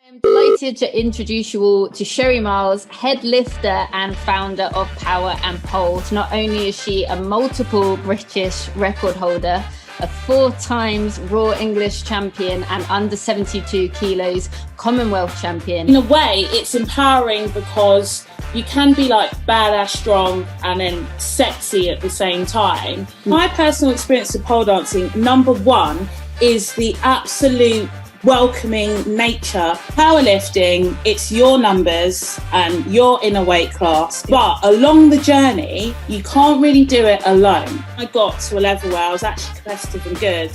I'm delighted to introduce you all to Sheri Miles, head lifter and founder of Power and Pole. Not only is she a multiple British record holder, a 4 times Raw English champion and under 72 kilos Commonwealth champion. In a way, it's empowering because you can be like badass strong and then sexy at the same time. My personal experience with pole dancing, number one, is the absolute welcoming nature. Powerlifting, it's your numbers and you're in a weight class, but along the journey you can't really do it alone. I got to a level where I was actually competitive and good,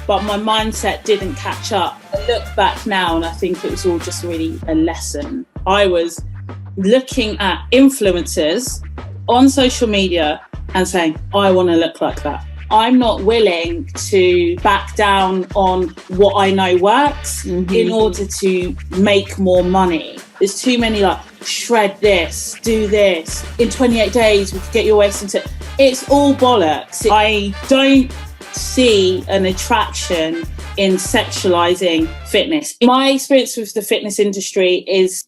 but my mindset didn't catch up. I look back now and I think it was all just really a lesson. I was looking at influencers on social media and saying, I want to look like that. I'm not willing to back down on what I know works in order to make more money. There's too many like, shred this, do this. In 28 days, we could get your waist into... It's all bollocks. I don't see an attraction in sexualizing fitness. My experience with the fitness industry is...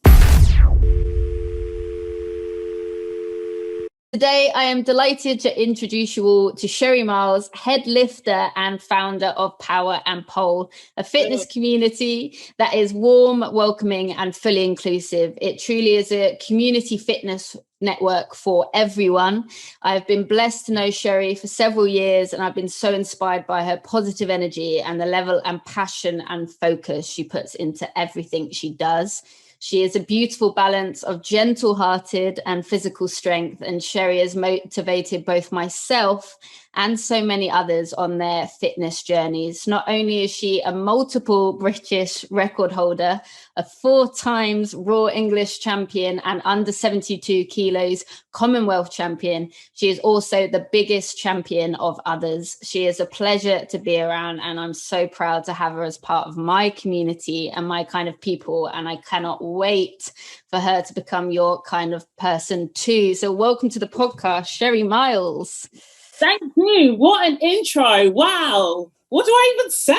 Today, I am delighted to introduce you all to Sheri Miles, head lifter and founder of Power and Pole, a fitness community that is warm, welcoming and fully inclusive. It truly is a community fitness network for everyone. I've been blessed to know Sheri for several years and I've been so inspired by her positive energy and the level and passion and focus she puts into everything she does. She is a beautiful balance of gentle-hearted and physical strength, and Sheri has motivated both myself and so many others on their fitness journeys. Not only is she a multiple British record holder, a 4 times Raw English champion and under 72 kilos Commonwealth champion, she is also the biggest champion of others. She is a pleasure to be around, and I'm so proud to have her as part of my community and my kind of people, and I cannot wait for her to become your kind of person too. So welcome to the podcast, Sheri Miles. Thank you. What an intro. Wow. What do I even say?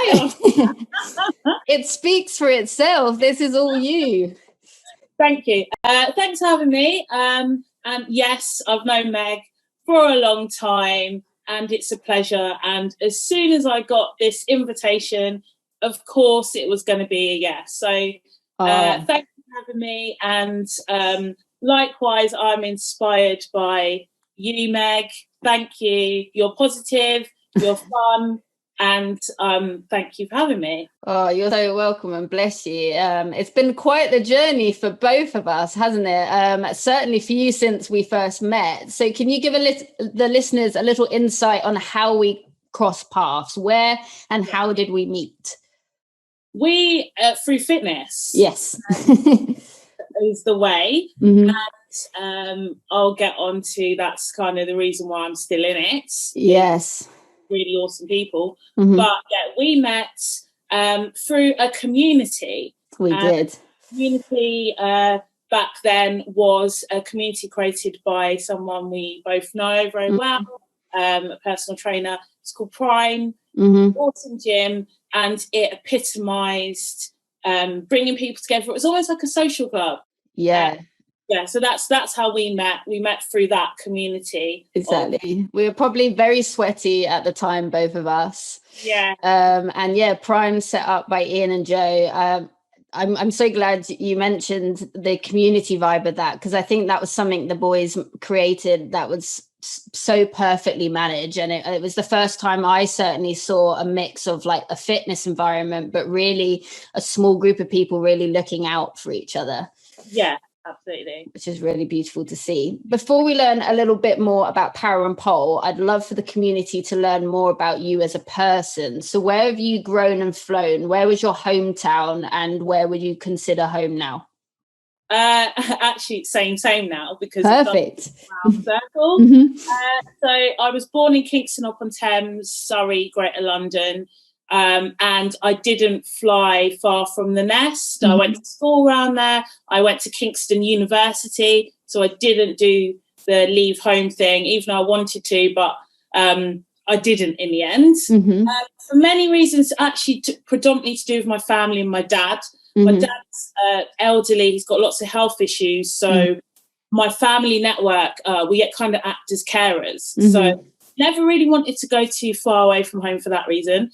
It speaks for itself. This is all you. Thank you. Thanks for having me. And yes, I've known Meg for a long time and it's a pleasure. And as soon as I got this invitation, of course it was going to be a yes. So thank you for having me. And likewise, I'm inspired by you, Meg. Thank you. You're positive, you're fun, and thank you for having me. Oh, you're so welcome and bless you. It's been quite the journey for both of us, hasn't it? Certainly for you since we first met. So can you give the listeners a little insight on how we crossed paths? Where and how did we meet? We, through fitness. Yes. Is the way. And I'll get on to that's kind of the reason why I'm still in it. Yes. Really awesome people. But yeah, we met through a community. We did. Community back then was a community created by someone we both know very well, a personal trainer. It's called Prime, awesome gym, and it epitomised bringing people together. It was almost like a social club. Yeah. So that's how we met. We met through that community. Exactly. We were probably very sweaty at the time, both of us. Yeah. And yeah, Prime set up by Ian and Joe. I'm so glad you mentioned the community vibe of that, because I think that was something the boys created that was so perfectly managed, and it was the first time I certainly saw a mix of like a fitness environment, but really a small group of people really looking out for each other. Yeah. Absolutely. Which is really beautiful to see. Before we learn a little bit more about Power and Pole, I'd love for the community to learn more about you as a person. So where have you grown and flown? Where was your hometown and where would you consider home now? Actually, same now, because perfect. Round circle. So I was born in Kingston upon Thames, Surrey, Greater London. And I didn't fly far from the nest. I went to school around there. I went to Kingston University, so I didn't do the leave home thing, even though I wanted to, but I didn't in the end. For many reasons, actually predominantly to do with my family and my dad. My dad's elderly, he's got lots of health issues, so my family network, we kind of act as carers. So never really wanted to go too far away from home for that reason.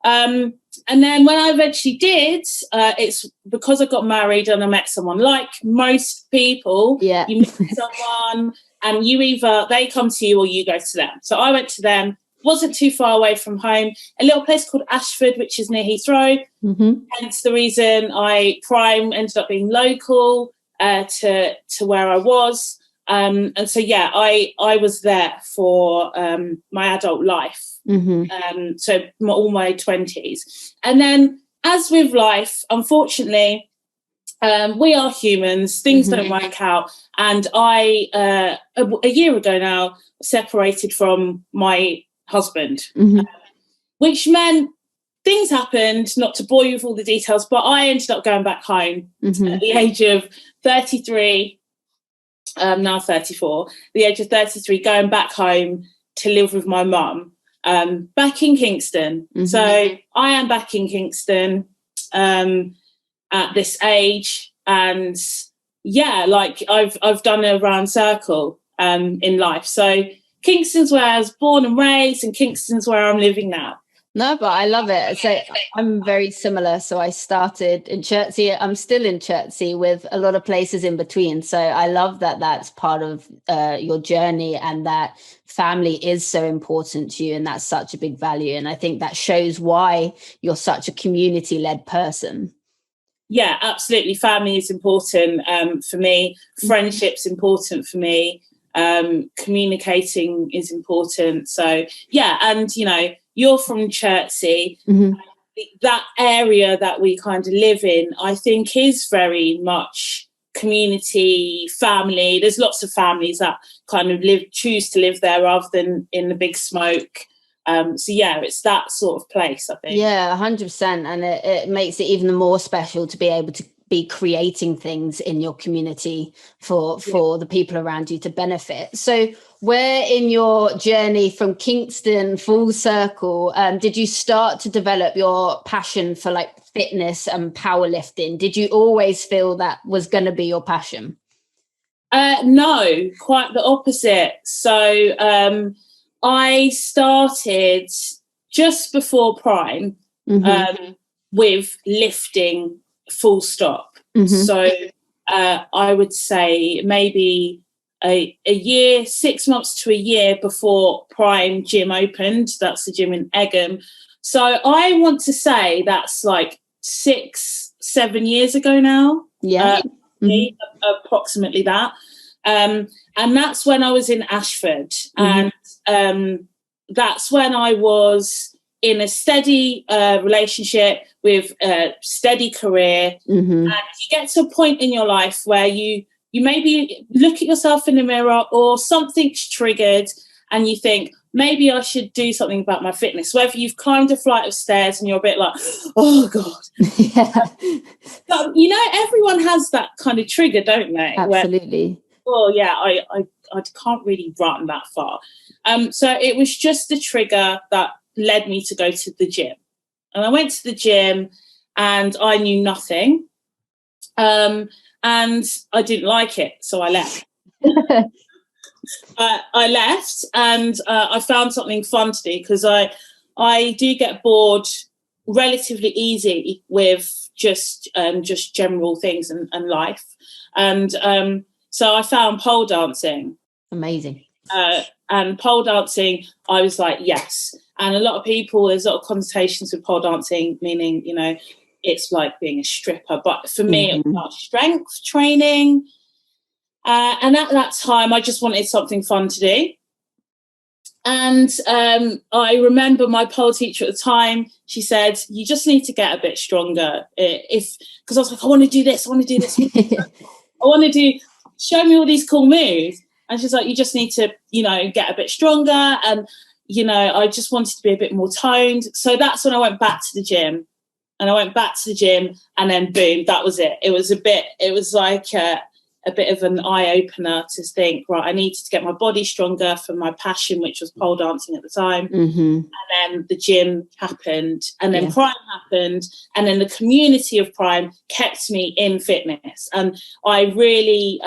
And then when I eventually did, it's because I got married and I met someone. Like most people, you meet someone and they come to you or you go to them. So I went to them, wasn't too far away from home, a little place called Ashford, which is near Heathrow. Hence the reason Prime ended up being local to where I was. And so, I was there for my adult life. So all my 20s. And then as with life, unfortunately, we are humans, things don't work out. And I, a year ago now, separated from my husband, which meant things happened, not to bore you with all the details, but I ended up going back home at the age of 33, now 34, the age of 33, going back home to live with my mum, back in Kingston. So I am back in Kingston at this age, and I've done a round circle in life. So Kingston's where I was born and raised, and Kingston's where I'm living now. No, but I love it. So I'm very similar. So I started in Chertsey. I'm still in Chertsey with a lot of places in between. So I love that that's part of your journey, and that family is so important to you, and that's such a big value. And I think that shows why you're such a community-led person. Yeah, absolutely. Family is important for me. Friendship's important for me. Communicating is important. So and you're from Chertsey. That area that we kind of live in, I think, is very much community, family. There's lots of families that kind of choose to live there rather than in the big smoke. It's that sort of place, I think. 100%. And it makes it even more special to be able to be creating things in your community for the people around you to benefit. So where in your journey from Kingston full circle did you start to develop your passion for like fitness and powerlifting? Did you always feel that was going to be your passion? No, quite the opposite. So I started just before Prime with lifting, full stop. So I would say maybe a year, 6 months to a year before Prime Gym opened. That's the gym in Egham. So I want to say that's like 6-7 years ago now. Approximately that. And that's when I was in Ashford. And that's when I was in a steady relationship with a steady career. And you get to a point in your life where you maybe look at yourself in the mirror, or something's triggered and you think, maybe I should do something about my fitness. Whether you've climbed a flight of stairs and you're a bit like, oh God. But, everyone has that kind of trigger, don't they? Absolutely. I can't really run that far. So it was just the trigger that led me to go to the gym. And I went to the gym and I knew nothing. And I didn't like it, so I left. I left and I found something fun to do, because I do get bored relatively easy with just general things and life. And so I found pole dancing. Amazing. And pole dancing, I was like, yes. And there's a lot of connotations with pole dancing, meaning, it's like being a stripper. But for me, it was about strength training. And at that time, I just wanted something fun to do. And I remember my pole teacher at the time, she said, you just need to get a bit stronger. Because I was like, I want to do this. I want to show me all these cool moves. And she's like, you just need to, get a bit stronger. And, I just wanted to be a bit more toned. So that's when I went back to the gym. And I went back to the gym, and then boom, that was it. It was like a a bit of an eye-opener to think, right, I needed to get my body stronger for my passion, which was pole dancing at the time. And then the gym happened, and then Prime happened, and then the community of Prime kept me in fitness. And I really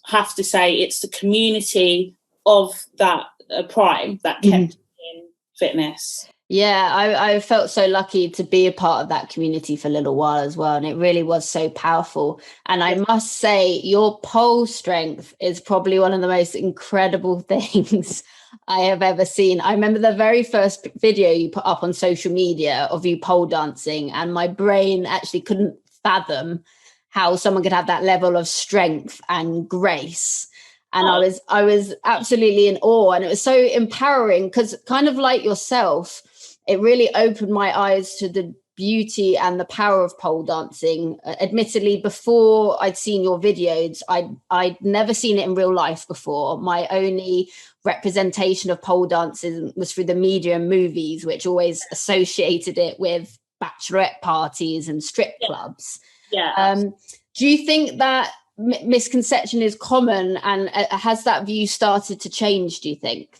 have to say it's the community of that Prime that kept me in fitness. Yeah, I felt so lucky to be a part of that community for a little while as well. And it really was so powerful. And I must say, your pole strength is probably one of the most incredible things I have ever seen. I remember the very first video you put up on social media of you pole dancing, and my brain actually couldn't fathom how someone could have that level of strength and grace. And I was absolutely in awe. And it was so empowering because, kind of like yourself, it really opened my eyes to the beauty and the power of pole dancing. Admittedly, before I'd seen your videos, I'd never seen it in real life before. My only representation of pole dancing was through the media and movies, which always associated it with bachelorette parties and strip clubs. Do you think that misconception is common, and has that view started to change, do you think?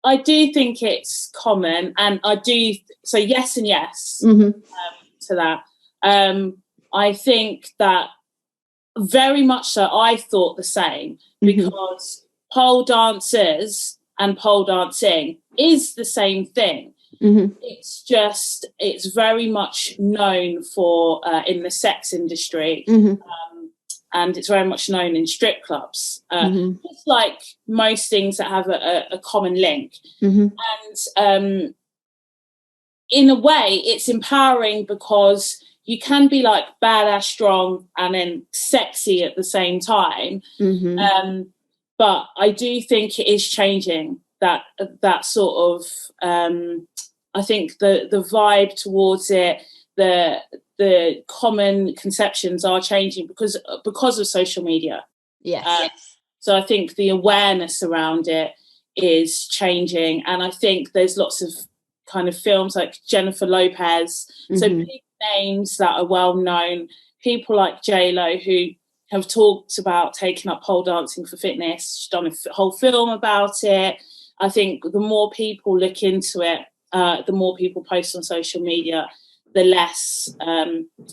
I do think it's common, and I do. So yes and yes to that. I think that very much so. I thought the same because pole dancers and pole dancing is the same thing. It's just, it's very much known for in the sex industry. And it's very much known in strip clubs. It's like most things that have a common link. And in a way, it's empowering because you can be like badass strong and then sexy at the same time. But I do think it is changing that sort of, I think the vibe towards it, the common conceptions are changing because of social media. So I think the awareness around it is changing, and I think there's lots of kind of films like Jennifer Lopez, so big names that are well known, people like J-Lo who have talked about taking up pole dancing for fitness. She's done a whole film about it. I think the more people look into it, the more people post on social media, the less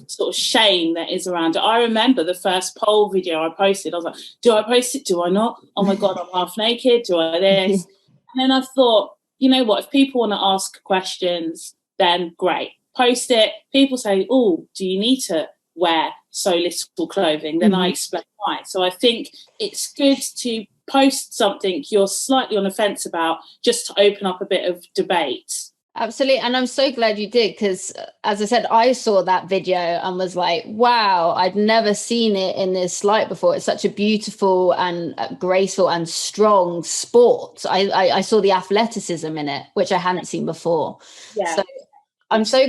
sort of shame that is around it. I remember the first pole video I posted, I was like, do I post it? Do I not? Oh my God, I'm half naked. Do I this? And then I thought, you know what? If people want to ask questions, then great. Post it. People say, oh, do you need to wear so little clothing? Then I explain why. So I think it's good to post something you're slightly on the fence about, just to open up a bit of debate. Absolutely. And I'm so glad you did, because as I said, I saw that video and was like, wow, I'd never seen it in this light before. It's such a beautiful and graceful and strong sport. I saw the athleticism in it, which I hadn't seen before. So I'm so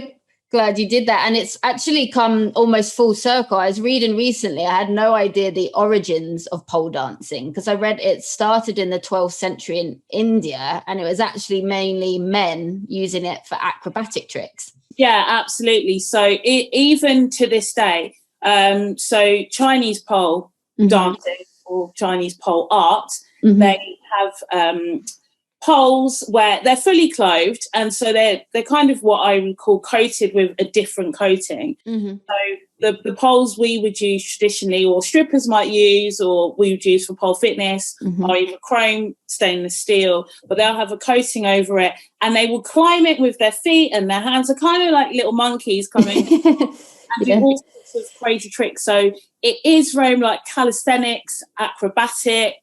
glad you did that. And it's actually come almost full circle. I was reading recently, I had no idea the origins of pole dancing, because I read it started in the 12th century in India, and it was actually mainly men using it for acrobatic tricks. Yeah, absolutely. So even to this day, so Chinese pole dancing or Chinese pole art, they have poles where they're fully clothed, and so they're kind of what I would call coated with a different coating. So the poles we would use traditionally, or strippers might use, or we would use for pole fitness, are either chrome, stainless steel, but they'll have a coating over it, and they will climb it with their feet, and their hands are kind of like little monkeys coming and do all sorts of crazy tricks. So it is very like calisthenics, acrobatic,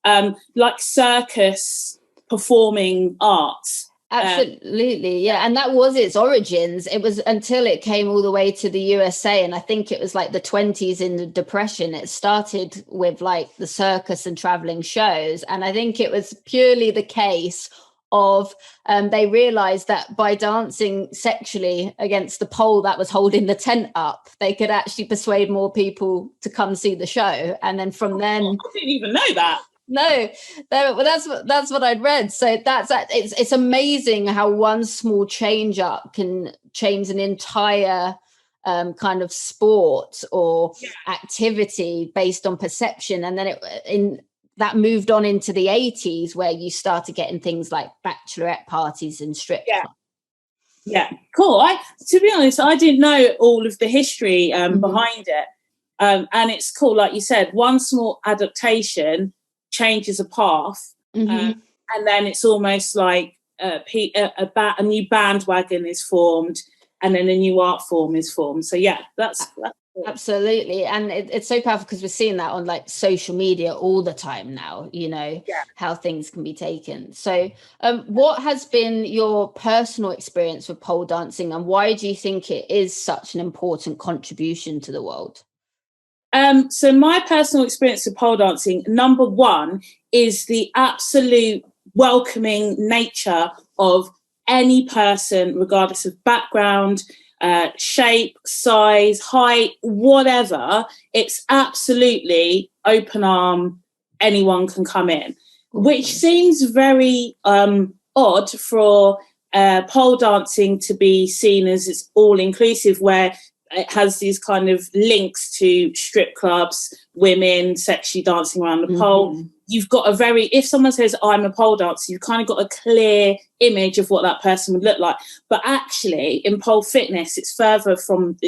like circus performing arts. Absolutely. Yeah. And that was its origins. It was until it came all the way to the USA. And I think it was like the 20s in the Depression. It started with like the circus and traveling shows. And I think it was purely the case of they realized that by dancing sexually against the pole that was holding the tent up, they could actually persuade more people to come see the show. And then from then, I didn't even know that. No, that's what I'd read. So it's amazing how one small change up can change an entire kind of sport or activity based on perception. And then that moved on into the 80s, where you started getting things like bachelorette parties and strip clubs. Yeah, cool. To be honest, I didn't know all of the history behind it. And it's cool, like you said, one small adaptation changes a path. And then it's almost like a new bandwagon is formed, and then a new art form is formed. So yeah, that's cool. Absolutely. And it's so powerful, because we're seeing that on like social media all the time now, how things can be taken. So what has been your personal experience with pole dancing, and why do you think it is such an important contribution to the world? So my personal experience with pole dancing, number one, is the absolute welcoming nature of any person, regardless of background, shape, size, height, whatever. It's absolutely open arm, anyone can come in, which seems very odd for pole dancing to be seen as it's all inclusive, where it has these kind of links to strip clubs, women sexually dancing around the pole. You've got if someone says, I'm a pole dancer, you've kind of got a clear image of what that person would look like. But actually, in pole fitness, it's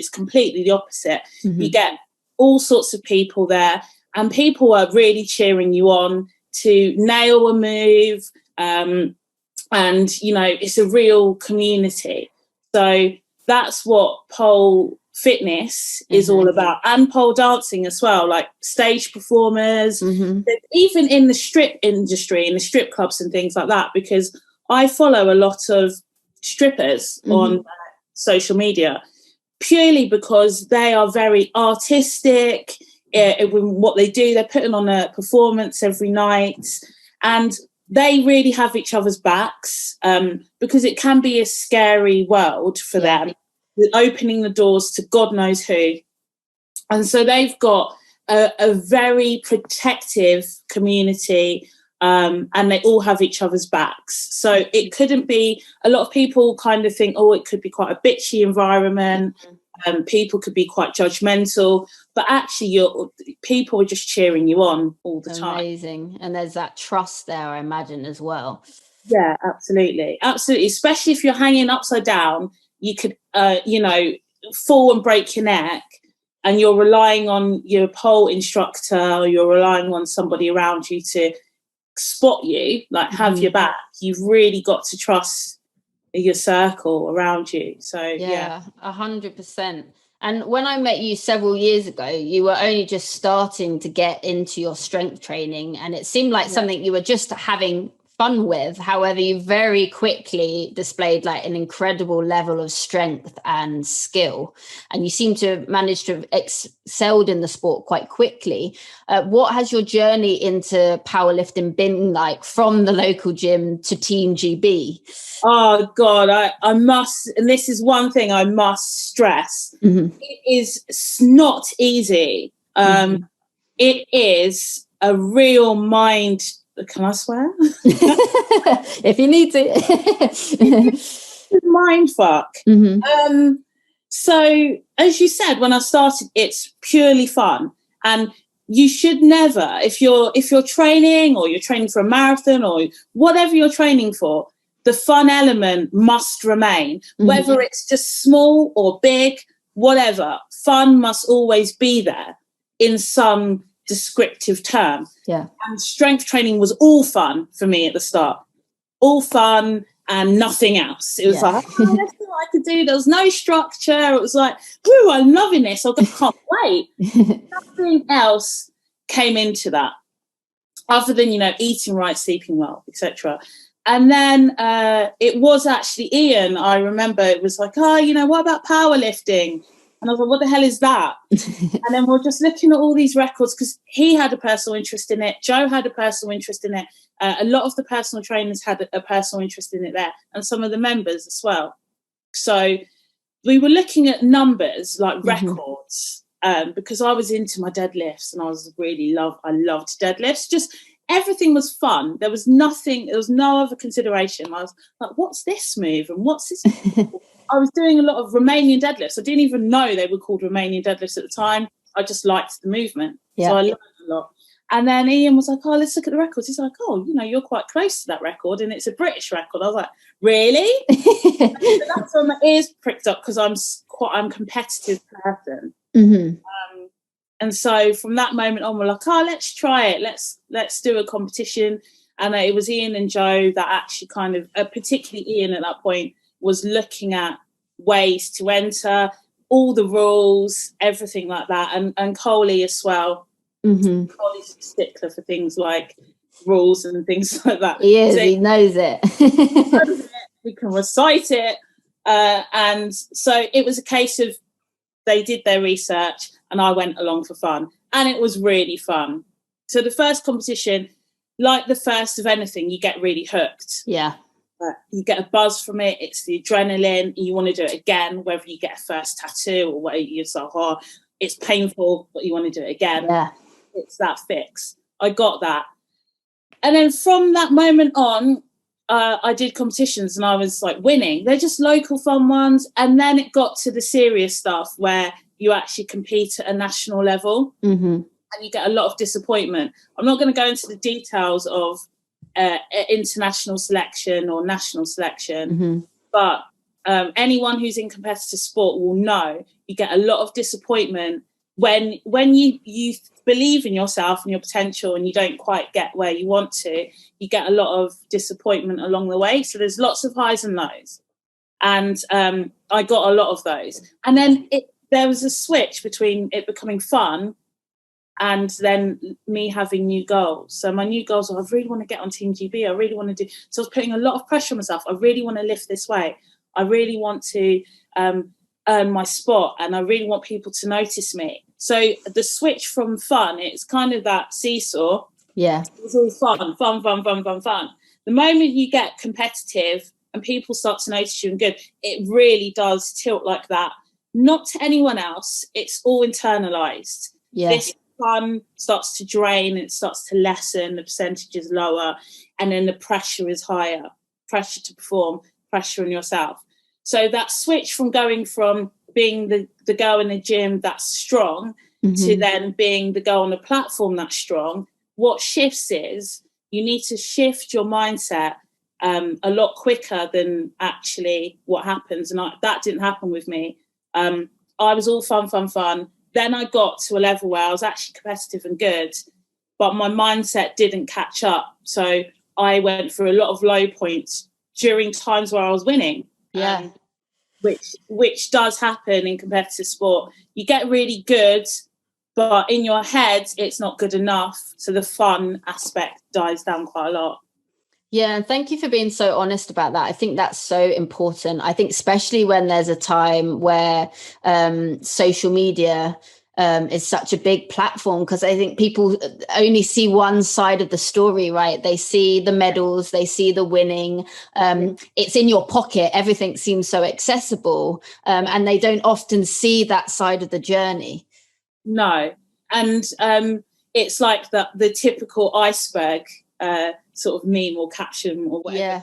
completely the opposite. You get all sorts of people there, and people are really cheering you on to nail a move. And, it's a real community. So that's what pole fitness is all about, and pole dancing as well, like stage performers, even in the strip industry, in the strip clubs and things like that, because I follow a lot of strippers on social media, purely because they are very artistic in what they do. They're putting on a performance every night, and they really have each other's backs, because it can be a scary world for them, opening the doors to God knows who. And so they've got a very protective community, and they all have each other's backs. So it couldn't be, a lot of people kind of think, it could be quite a bitchy environment, people could be quite judgmental, but actually people are just cheering you on all the time. Amazing. And there's that trust there, I imagine, as well. Yeah, absolutely, especially if you're hanging upside down. You could, fall and break your neck, and you're relying on your pole instructor, or you're relying on somebody around you to spot you, like have your back. You've really got to trust your circle around you. So yeah, 100%. And when I met you several years ago, you were only just starting to get into your strength training, and it seemed like something you were just having fun with. However, you very quickly displayed like an incredible level of strength and skill, and you seem to have managed to have excelled in the sport quite quickly. What has your journey into powerlifting been like, from the local gym to Team GB? Oh God, I must, and this is one thing I must stress. It is not easy. It is a real mind. Can I swear? If you need to. Mind fuck. So as you said, when I started, it's purely fun, and you should never, if you're training, or you're training for a marathon, or whatever you're training for, the fun element must remain, whether it's just small or big, whatever. Fun must always be there in some descriptive term. And strength training was all fun for me at the start, all fun and nothing else. It was like, that's what I could do. There was no structure. It was like, woo, I'm loving this. I can't wait. Nothing else came into that, other than eating right, sleeping well, etc. And then it was actually Ian, I remember, it was like, what about powerlifting? And I was like, what the hell is that? And then we're just looking at all these records, because he had a personal interest in it. Joe had a personal interest in it. A lot of the personal trainers had a personal interest in it there, and some of the members as well. So we were looking at numbers, like records, because I was into my deadlifts, and I loved deadlifts. Just everything was fun. There was no other consideration. I was like, what's this move? And what's this? I was doing a lot of Romanian deadlifts. I didn't even know they were called Romanian deadlifts at the time. I just liked the movement. Yeah. So I learned a lot. And then Ian was like, oh, let's look at the records. He's like, oh, you're quite close to that record, and it's a British record. I was like, really? So that's when my ears pricked up, because I'm a competitive person. Mm-hmm. And so from that moment on, we're like, oh, let's try it. Let's do a competition. And it was Ian and Joe that actually kind of, particularly Ian at that point, was looking at ways to enter, all the rules, everything like that. And Coley as well. Mm-hmm. Coley's a stickler for things like rules and things like that. He is, so he knows it. He can recite it. And so it was a case of, they did their research and I went along for fun. And it was really fun. So the first competition, like the first of anything, you get really hooked. Yeah. You get a buzz from it. It's the adrenaline. You want to do it again, whether you get a first tattoo or whether you're so, oh, it's painful, but you want to do it again. Yeah. It's that fix. I got that. And then from that moment on, I did competitions and I was like winning. They're just local fun ones. And then it got to the serious stuff where you actually compete at a national level. Mm-hmm. And you get a lot of disappointment. I'm not going to go into the details of international selection or national selection, mm-hmm. but anyone who's in competitive sport will know you get a lot of disappointment when you believe in yourself and your potential and you don't quite get where you want to. You get a lot of disappointment along the way. So there's lots of highs and lows. And I got a lot of those. And then there was a switch between it becoming fun and then me having new goals. So my new goals are, I really want to get on Team GB. I really want to do. So I was putting a lot of pressure on myself. I really want to lift this weight. I really want to earn my spot, and I really want people to notice me. So the switch from fun, it's kind of that seesaw. Yeah. It was all fun. The moment you get competitive and people start to notice you and good, it really does tilt like that. Not to anyone else. It's all internalized. Yeah. This fun starts to drain, it starts to lessen, the percentage is lower, and then the pressure is higher. Pressure to perform, pressure on yourself. So that switch from going from being the girl in the gym that's strong mm-hmm. to then being the girl on the platform that's strong, what shifts is you need to shift your mindset a lot quicker than actually what happens. And that didn't happen with me. I was all fun. Then I got to a level where I was actually competitive and good, but my mindset didn't catch up. So I went through a lot of low points during times where I was winning. Yeah. Which does happen in competitive sport. You get really good, but in your head, it's not good enough. So the fun aspect dies down quite a lot. Yeah, and thank you for being so honest about that. I think that's so important. I think especially when there's a time where social media is such a big platform, because I think people only see one side of the story, right? They see the medals, they see the winning. It's in your pocket. Everything seems so accessible, and they don't often see that side of the journey. No, and it's like the typical iceberg sort of meme or caption or whatever. Yeah.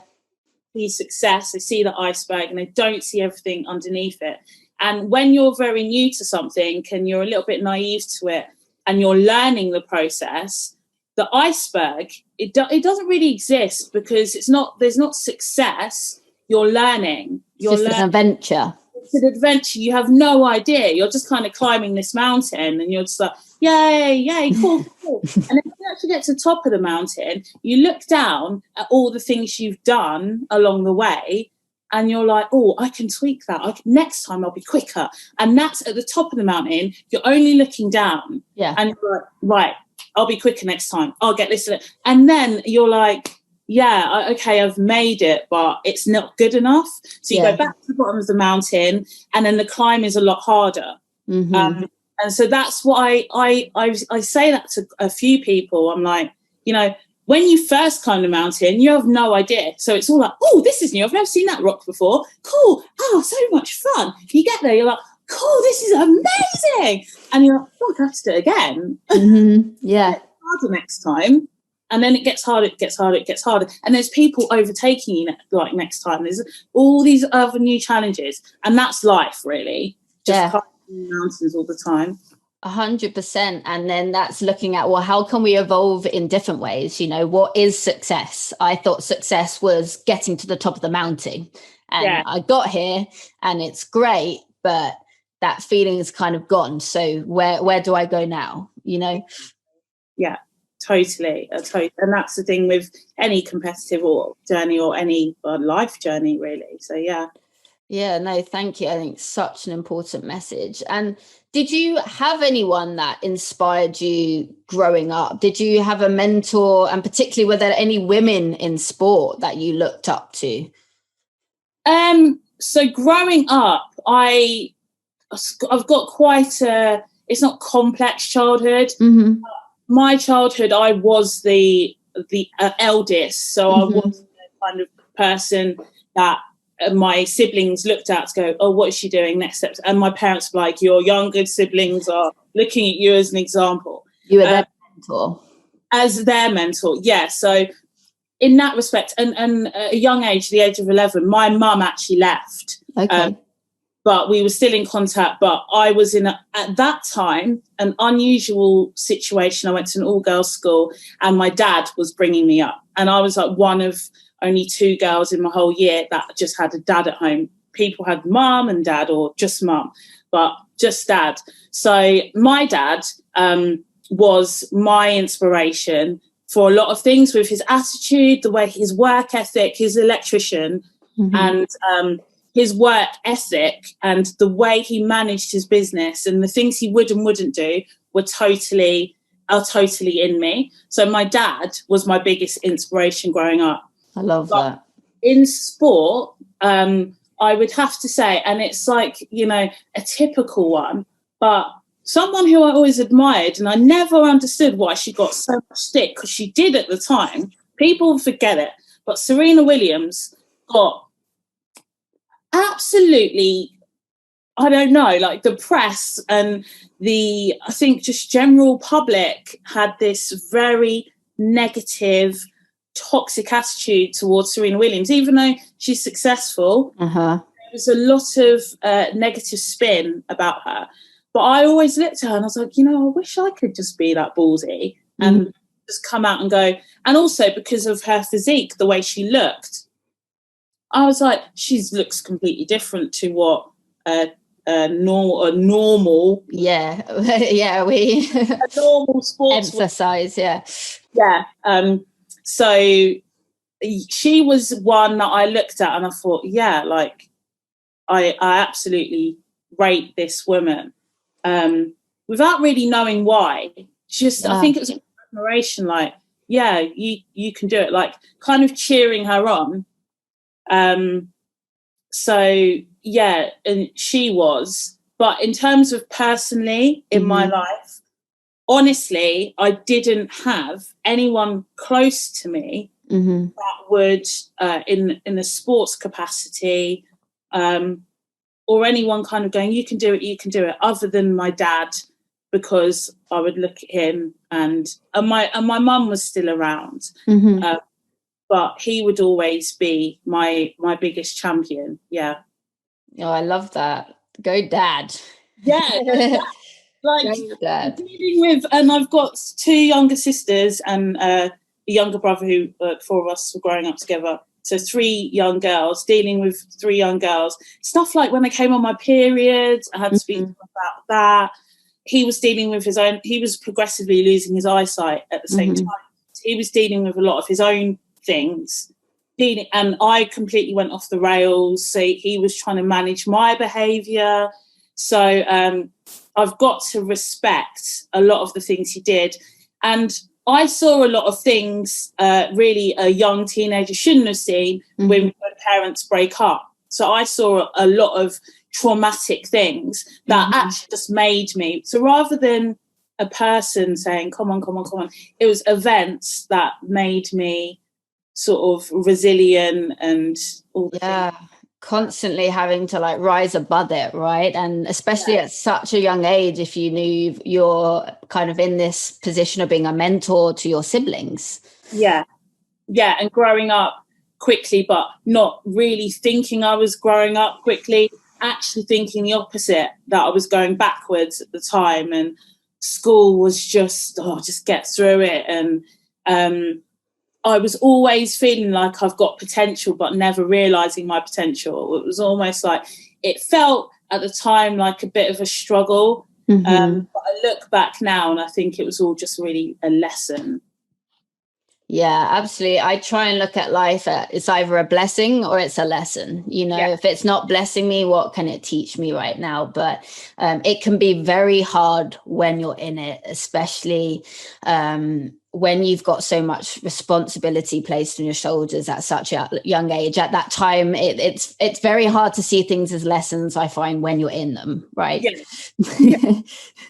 See success, they see the iceberg and they don't see everything underneath it. And when you're very new to something and you're a little bit naive to it and you're learning the process, the iceberg, it doesn't really exist, because there's not success. You're learning. It's just an adventure. It's an adventure. You have no idea. You're just kind of climbing this mountain and you're just like, yay, cool. And then when you actually get to the top of the mountain, you look down at all the things you've done along the way and you're like, oh, I can tweak that. Next time I'll be quicker. And that's at the top of the mountain. You're only looking down. Yeah. And you're like, right, I'll be quicker next time. I'll get this. And then you're like, yeah, okay, I've made it, but it's not good enough. So you go back to the bottom of the mountain and then the climb is a lot harder. Mm-hmm. And so that's what I say that to a few people. I'm like, when you first climb the mountain, you have no idea. So it's all like, oh, this is new. I've never seen that rock before. Cool. Oh, so much fun. You get there, you're like, cool, this is amazing. And you're like, oh, I have to do it again. Mm-hmm. Yeah. Harder next time. And then it gets harder, it gets harder, it gets harder. And there's people overtaking you like next time. There's all these other new challenges. And that's life, really. Just climbing mountains all the time. 100%. And then that's looking at, well, how can we evolve in different ways? You know, what is success? I thought success was getting to the top of the mountain. And I got here and it's great, but that feeling is kind of gone. So where do I go now? You know? Yeah. Totally. And that's the thing with any competitive or journey or any life journey, really. So, no, thank you. I think such an important message. And did you have anyone that inspired you growing up? Did you have a mentor, and particularly were there any women in sport that you looked up to? So growing up, I've got quite it's not complex childhood. Mm-hmm. My childhood, I was the eldest, so I was the kind of person that my siblings looked at to go, oh, what is she doing next steps? And my parents were like, your younger siblings are looking at you as an example. You were their mentor. As their mentor, yeah. So in that respect, and at a young age, the age of 11, my mum actually left. Okay. But we were still in contact. But I was at that time, an unusual situation. I went to an all-girls school and my dad was bringing me up. And I was like one of only 2 girls in my whole year that just had a dad at home. People had mum and dad, or just mum, but just dad. So my dad was my inspiration for a lot of things, with his attitude, the way his work ethic, his electrician, and his work ethic, and the way he managed his business, and the things he would and wouldn't do are totally in me. So my dad was my biggest inspiration growing up. I love that. In sport, I would have to say, and it's like, you know, a typical one, but someone who I always admired, and I never understood why she got so much stick, because she did at the time. People forget it, but Serena Williams got absolutely, I don't know, like the press and I think just general public had this very negative, toxic attitude towards Serena Williams. Even though she's successful, there was a lot of negative spin about her. But I always looked at her and I was like, you know, I wish I could just be that ballsy and just come out and go. And also because of her physique, the way she looked, I was like, she looks completely different to what a normal. Yeah, we a normal sports emphasize, Yeah. So she was one that I looked at and I thought, yeah, like I absolutely rate this woman. Without really knowing why, I think it was admiration, like, yeah, you can do it, like kind of cheering her on. So yeah, and she was, but in terms of personally in my life, honestly, I didn't have anyone close to me that would, in a sports capacity, or anyone kind of going, you can do it, other than my dad, because I would look at him and my mum was still around, but he would always be my biggest champion. Yeah. Oh, I love that. Go dad. Yeah. Like dealing with, and I've got 2 younger sisters and a younger brother who 4 of us were growing up together. So 3 young girls, dealing with 3 young girls. Stuff like when I came on my period, I had to speak to them about that. He was dealing with his own, he was progressively losing his eyesight at the same time. He was dealing with a lot of his own things. And I completely went off the rails. So he was trying to manage my behaviour. So I've got to respect a lot of the things he did. And I saw a lot of things really a young teenager shouldn't have seen when parents break up. So I saw a lot of traumatic things that actually just made me. So rather than a person saying, come on, it was events that made me sort of resilient and all the things. constantly having to like rise above it, right? And especially at such a young age, if you knew you're kind of in this position of being a mentor to your siblings. Yeah, and growing up quickly, but not really thinking I was growing up quickly, actually thinking the opposite, that I was going backwards at the time, and school was just get through it. And I was always feeling like I've got potential, but never realizing my potential. It was almost like, it felt at the time like a bit of a struggle. But I look back now and I think it was all just really a lesson. Yeah, absolutely. I try and look at life it's either a blessing or it's a lesson. You know, if it's not blessing me, what can it teach me right now? But it can be very hard when you're in it, especially when you've got so much responsibility placed on your shoulders at such a young age. At that time, it's very hard to see things as lessons, I find, when you're in them, right?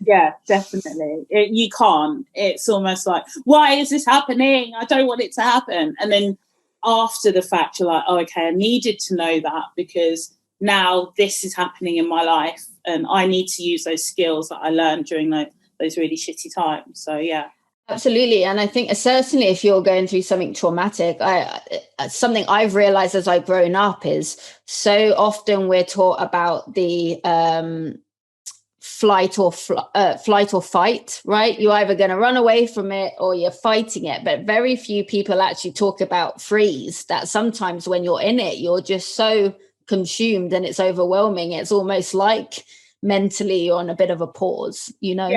Yeah, definitely. You can't. It's almost like, why is this happening? I don't want it to happen. And then after the fact, you're like, oh, okay, I needed to know that because now this is happening in my life and I need to use those skills that I learned during those really shitty times. So, yeah. Absolutely. And I think certainly if you're going through something traumatic, something I've realized as I've grown up is so often we're taught about the flight or fight, right? You're either going to run away from it or you're fighting it. But very few people actually talk about freeze, that sometimes when you're in it, you're just so consumed and it's overwhelming. It's almost like mentally you're on a bit of a pause, you know?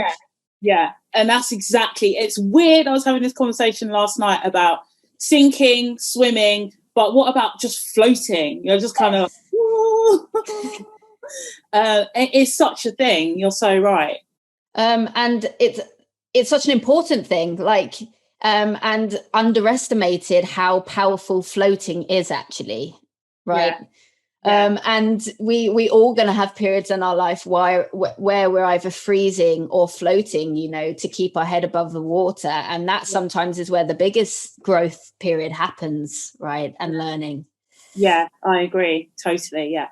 Yeah. And that's exactly, it's weird. I was having this conversation last night about sinking, swimming, but what about just floating? You're just kind of, it's such a thing. You're so right. And it's such an important thing, like, and underestimated how powerful floating is actually, right? And we all going to have periods in our life where we're either freezing or floating, you know, to keep our head above the water. And that sometimes is where the biggest growth period happens, right? And learning. Yeah, I agree. Totally. Yeah.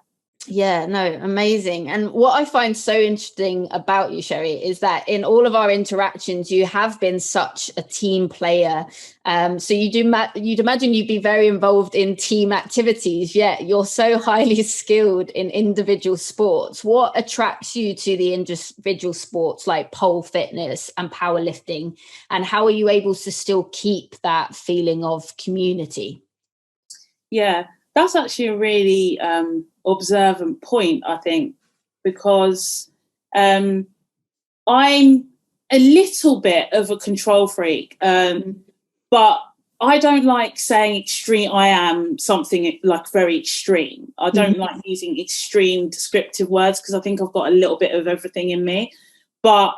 Yeah, no, amazing. And what I find so interesting about you, Sheri, is that in all of our interactions, you have been such a team player. So you'd imagine you'd be very involved in team activities, yet you're so highly skilled in individual sports. What attracts you to the individual sports like pole fitness and powerlifting? And how are you able to still keep that feeling of community? Yeah, that's actually a really observant point, I think, because I'm a little bit of a control freak, but I don't like saying extreme. I am something like very extreme. I don't like using extreme descriptive words because I think I've got a little bit of everything in me. But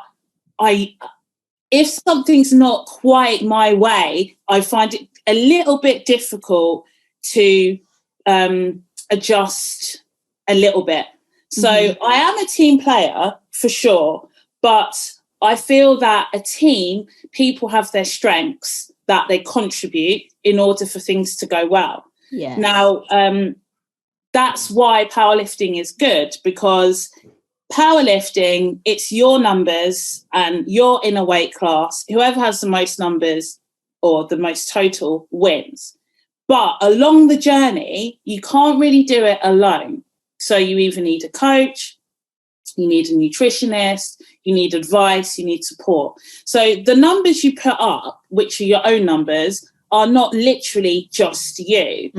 if something's not quite my way, I find it a little bit difficult to adjust a little bit. So I am a team player for sure, but I feel that a team, people have their strengths that they contribute in order for things to go well. Yeah. Now, that's why powerlifting is good, because powerlifting, it's your numbers and you're in a weight class. Whoever has the most numbers or the most total wins. But along the journey, you can't really do it alone. So you either need a coach, you need a nutritionist, you need advice, you need support. So the numbers you put up, which are your own numbers, are not literally just you.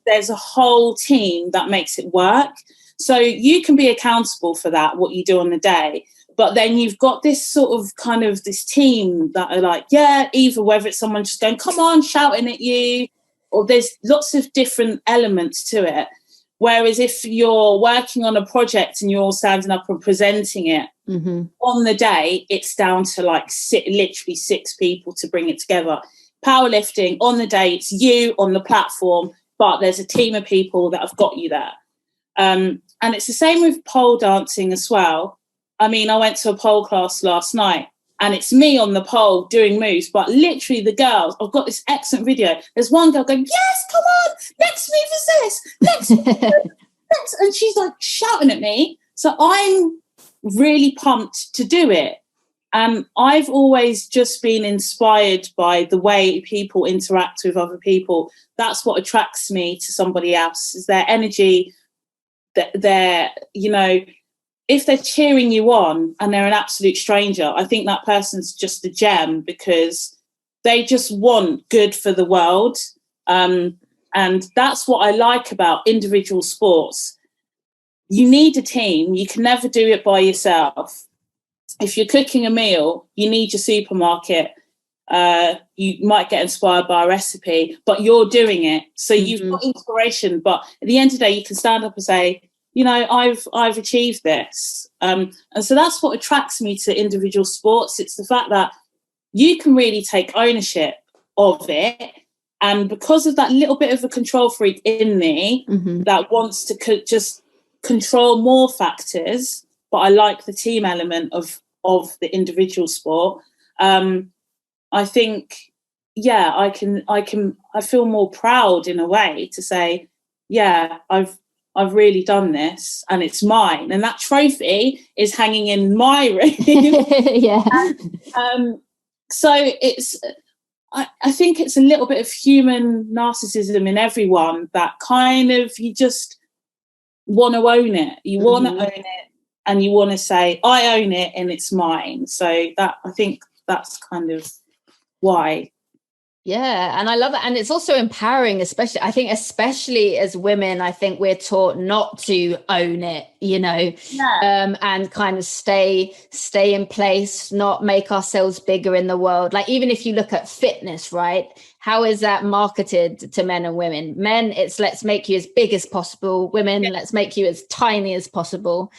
There's a whole team that makes it work. So you can be accountable for that, what you do on the day. But then you've got this sort of kind of this team that are like, either whether it's someone just going, come on, shouting at you, or there's lots of different elements to it. Whereas if you're working on a project and you're all standing up and presenting it on the day, it's down to like literally 6 people to bring it together. Powerlifting, on the day, it's you on the platform, but there's a team of people that have got you there. And it's the same with pole dancing as well. I mean, I went to a pole class last night and it's me on the pole doing moves, but literally the girls, I've got this excellent video. There's one girl going, yes, come on, next move is this, next move. And she's like shouting at me. So I'm really pumped to do it. And I've always just been inspired by the way people interact with other people. That's what attracts me to somebody else, is their energy, their, you know, if they're cheering you on and they're an absolute stranger, I think that person's just a gem, because they just want good for the world. And that's what I like about individual sports. You need a team. You can never do it by yourself. If you're cooking a meal, you need your supermarket. You might get inspired by a recipe, but you're doing it. So you've got inspiration. But at the end of the day, you can stand up and say, you know, I've achieved this. And so that's what attracts me to individual sports. It's the fact that you can really take ownership of it. And because of that little bit of a control freak in me that wants to just control more factors, but I like the team element of the individual sport. I think, yeah, I feel more proud in a way to say, yeah, I've really done this and it's mine. And that trophy is hanging in my room. Yeah. So I think it's a little bit of human narcissism in everyone, that kind of, you just want to own it. You want to own it. And you want to say, I own it and it's mine. So that, I think that's kind of why. Yeah. And I love it. And it's also empowering, especially as women, I think we're taught not to own it, you know, and kind of stay in place, not make ourselves bigger in the world. Like, even if you look at fitness, right? How is that marketed to men and women? Men, it's let's make you as big as possible. Women, let's make you as tiny as possible.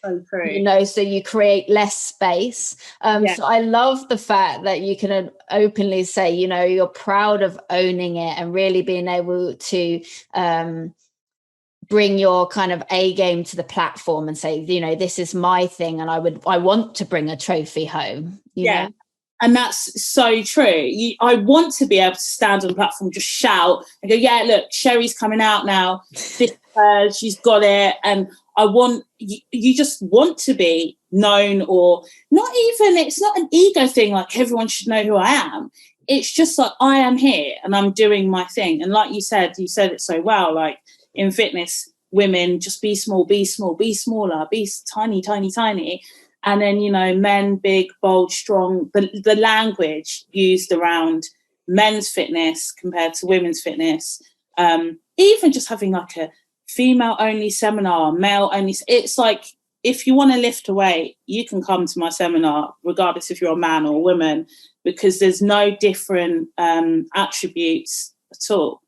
So true. You know, so you create less space. So I love the fact that you can openly say, you know, you're proud of owning it and really being able to bring your kind of A game to the platform and say, you know, this is my thing and I want to bring a trophy home. You know? And that's so true. I want to be able to stand on the platform, just shout and go, yeah, look, Sheri's coming out now. She's got it. And I want, you just want to be known, or not even, it's not an ego thing, like everyone should know who I am. It's just like, I am here and I'm doing my thing. And like you said it so well, like in fitness, women just be small, be smaller, be tiny. And then, you know, men, big, bold, strong, the language used around men's fitness compared to women's fitness, even just having like a female only seminar, male only. It's like, if you want to lift a weight, you can come to my seminar, regardless if you're a man or a woman, because there's no different attributes at all.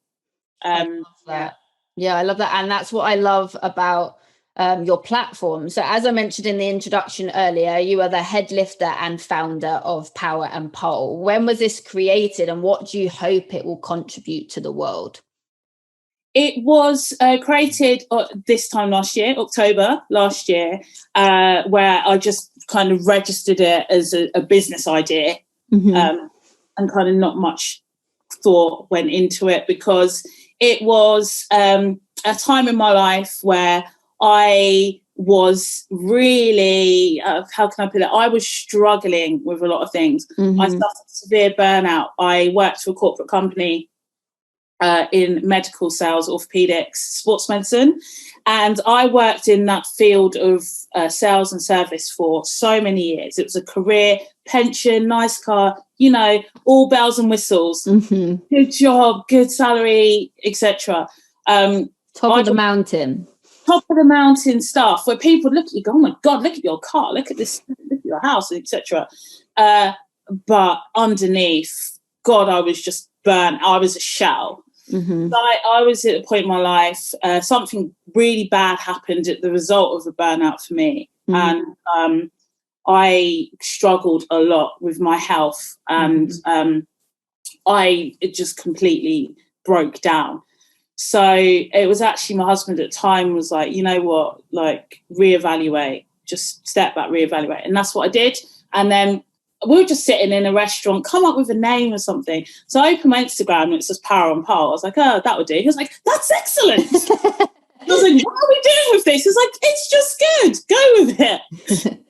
I love that. And that's what I love about your platform. So as I mentioned in the introduction earlier, you are the head lifter and founder of Power and Pole. When was this created and what do you hope it will contribute to the world? It was created this time last year, October last year, where I just kind of registered it as a business idea, and kind of not much thought went into it, because it was a time in my life where I was really, how can I put it? I was struggling with a lot of things. I suffered severe burnout. I worked for a corporate company in medical sales, orthopedics, sports medicine. And I worked in that field of sales and service for so many years. It was a career, pension, nice car, you know, all bells and whistles, good job, good salary, etc. Top of the mountain Stuff where people look at you, go, oh my God, look at your car, look at this, look at your house, etc. But underneath, God, I was just burnt. I was a shell. I was at a point in my life, something really bad happened at the result of the burnout for me. And I struggled a lot with my health, and it just completely broke down. So it was actually my husband at the time was like, you know what, like reevaluate, just step back, reevaluate. And that's what I did. And then we were just sitting in a restaurant, come up with a name or something. So I opened my Instagram and it says Power and Pole. I was like, oh, that would do. He was like, that's excellent. I was like, what are we doing with this? It's like, it's just good. Go with it.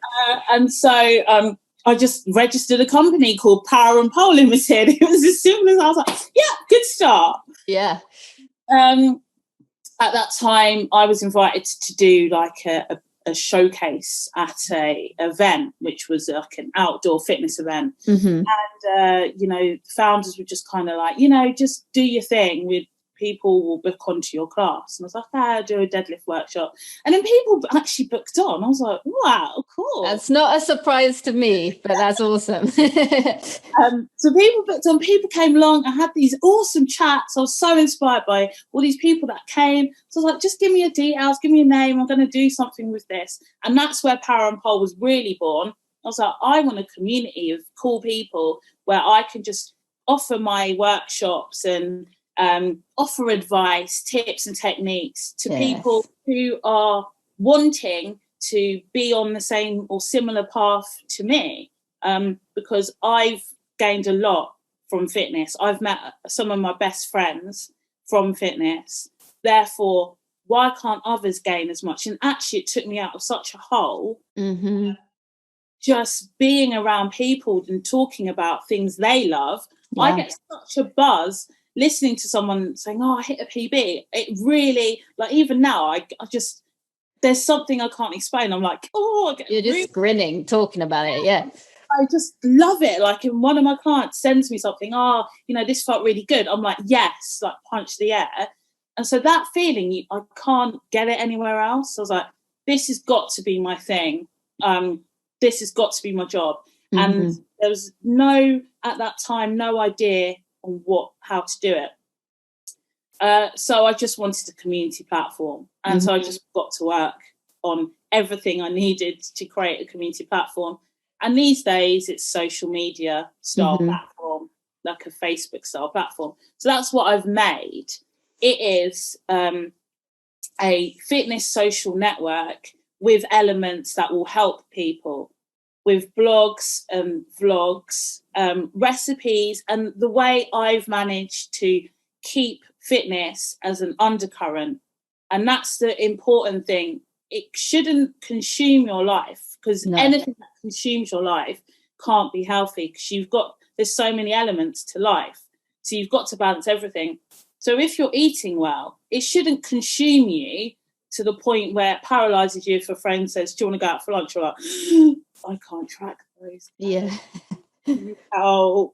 And so I just registered a company called Power and Pole Limited. It was as simple as I was like, yeah, good start. Yeah. At that time, I was invited to do like a showcase at a event, which was like an outdoor fitness event. And, founders were just kind of like, just do your thing. People will book onto your class. And I was like, I'll do a deadlift workshop. And then people actually booked on. I was like, wow, cool. That's not a surprise to me, but that's awesome. So people booked on, people came along. I had these awesome chats. I was so inspired by all these people that came. So I was like, just give me your details, give me your name. I'm going to do something with this. And that's where Power and Pole was really born. I was like, I want a community of cool people where I can just offer my workshops and offer advice, tips and techniques to people who are wanting to be on the same or similar path to me, because I've gained a lot from fitness. I've met some of my best friends from fitness. Therefore, why can't others gain as much? And actually, it took me out of such a hole. Just being around people and talking about things they love. I get such a buzz listening to someone saying, I hit a PB. It really, like, even now, I just, there's something I can't explain. I'm like, you're just grinning talking about it. Yeah. I just love it. Like, if one of my clients sends me something, this felt really good. I'm like, yes, like punch the air. And so that feeling, I can't get it anywhere else. I was like, this has got to be my thing. This has got to be my job. And there was at that time, no idea on how to do it. So I just wanted a community platform. And so I just got to work on everything I needed to create a community platform. And these days it's social media style platform, like a Facebook style platform. So that's what I've made. It is a fitness social network with elements that will help people, with blogs and vlogs, recipes, and the way I've managed to keep fitness as an undercurrent. And that's the important thing. It shouldn't consume your life, because anything that consumes your life can't be healthy, because there's so many elements to life. So you've got to balance everything. So if you're eating well, it shouldn't consume you to the point where it paralyzes you if a friend says, do you want to go out for lunch? You're like, I can't track those. Yeah. So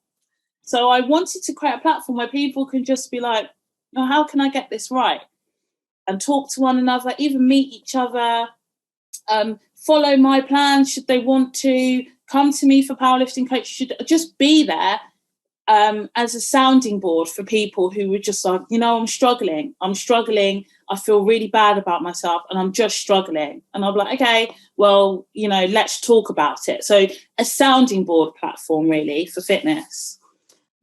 I wanted to create a platform where people can just be like, how can I get this right? And talk to one another, even meet each other, follow my plan should they want to, come to me for powerlifting coach, should just be there as a sounding board for people who were just like, I'm struggling. I feel really bad about myself and I'm just struggling. And I'll be like, okay, well, let's talk about it. So a sounding board platform really for fitness.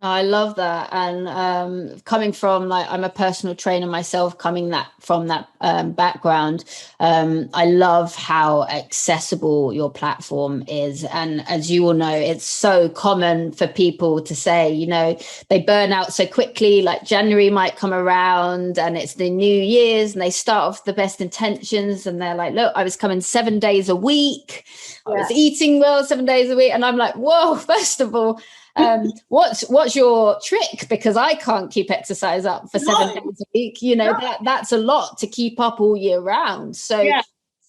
I love that. And coming from, like, I'm a personal trainer myself, coming from that background, I love how accessible your platform is. And as you all know, it's so common for people to say, they burn out so quickly, like January might come around and it's the New Year's and they start off the best intentions and they're like, look, I was coming 7 days a week. I was eating well 7 days a week. And I'm like, whoa, first of all, what's your trick? Because I can't keep exercise up for 7 days a week. That's a lot to keep up all year round. So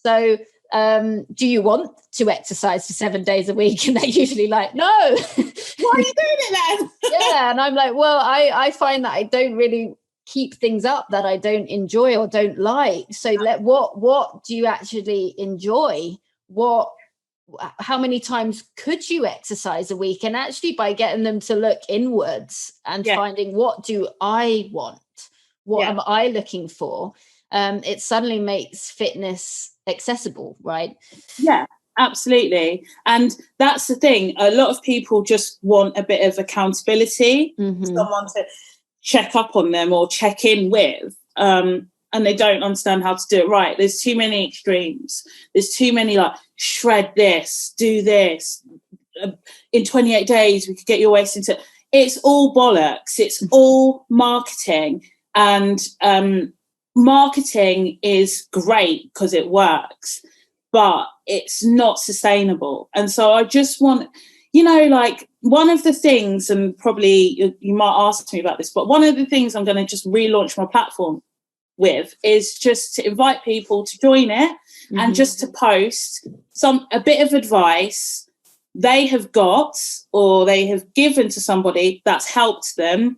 do you want to exercise for 7 days a week? And they're usually like, no. Why are you doing it then? Yeah. And I'm like, well, I find that I don't really keep things up that I don't enjoy or don't like. So what do you actually enjoy? How many times could you exercise a week? And actually by getting them to look inwards and finding, what do I want? What am I looking for? It suddenly makes fitness accessible, right? Yeah, absolutely. And that's the thing. A lot of people just want a bit of accountability, someone to check up on them or check in with. And they don't understand how to do it right. There's too many extremes. There's too many, like, shred this, do this. In 28 days, we could get your waist into... It's all bollocks. It's all marketing. And marketing is great because it works, but it's not sustainable. And so I just want, like, one of the things, and probably you might ask me about this, but one of the things I'm going to just relaunch my platform with is just to invite people to join it, and just to post a bit of advice they have got or they have given to somebody that's helped them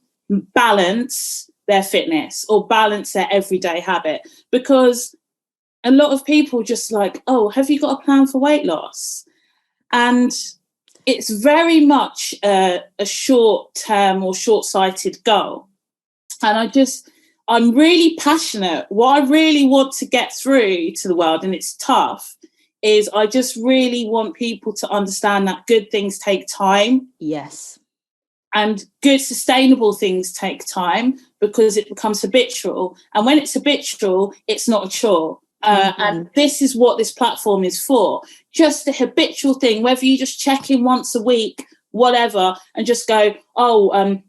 balance their fitness or balance their everyday habit. Because a lot of people just like, oh, have you got a plan for weight loss? And it's very much a short-term or short-sighted goal. And I'm really passionate. What I really want to get through to the world, and it's tough, is I just really want people to understand that good things take time. Yes. And good sustainable things take time, because it becomes habitual. And when it's habitual, it's not a chore. And this is what this platform is for. Just a habitual thing, whether you just check in once a week, whatever, and just go,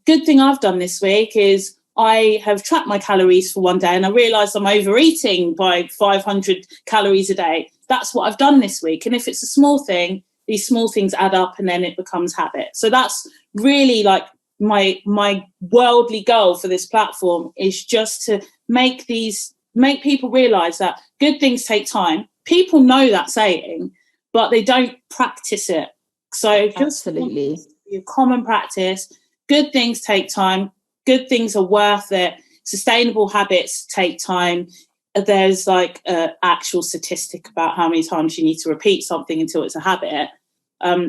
good thing I've done this week is I have tracked my calories for one day and I realised I'm overeating by 500 calories a day. That's what I've done this week. And if it's a small thing, these small things add up and then it becomes habit. So that's really like my worldly goal for this platform, is just to make people realise that good things take time. People know that saying, but they don't practice it. So just absolutely, a common practice. Good things take time. Good things are worth it. Sustainable habits take time. There's like an actual statistic about how many times you need to repeat something until it's a habit.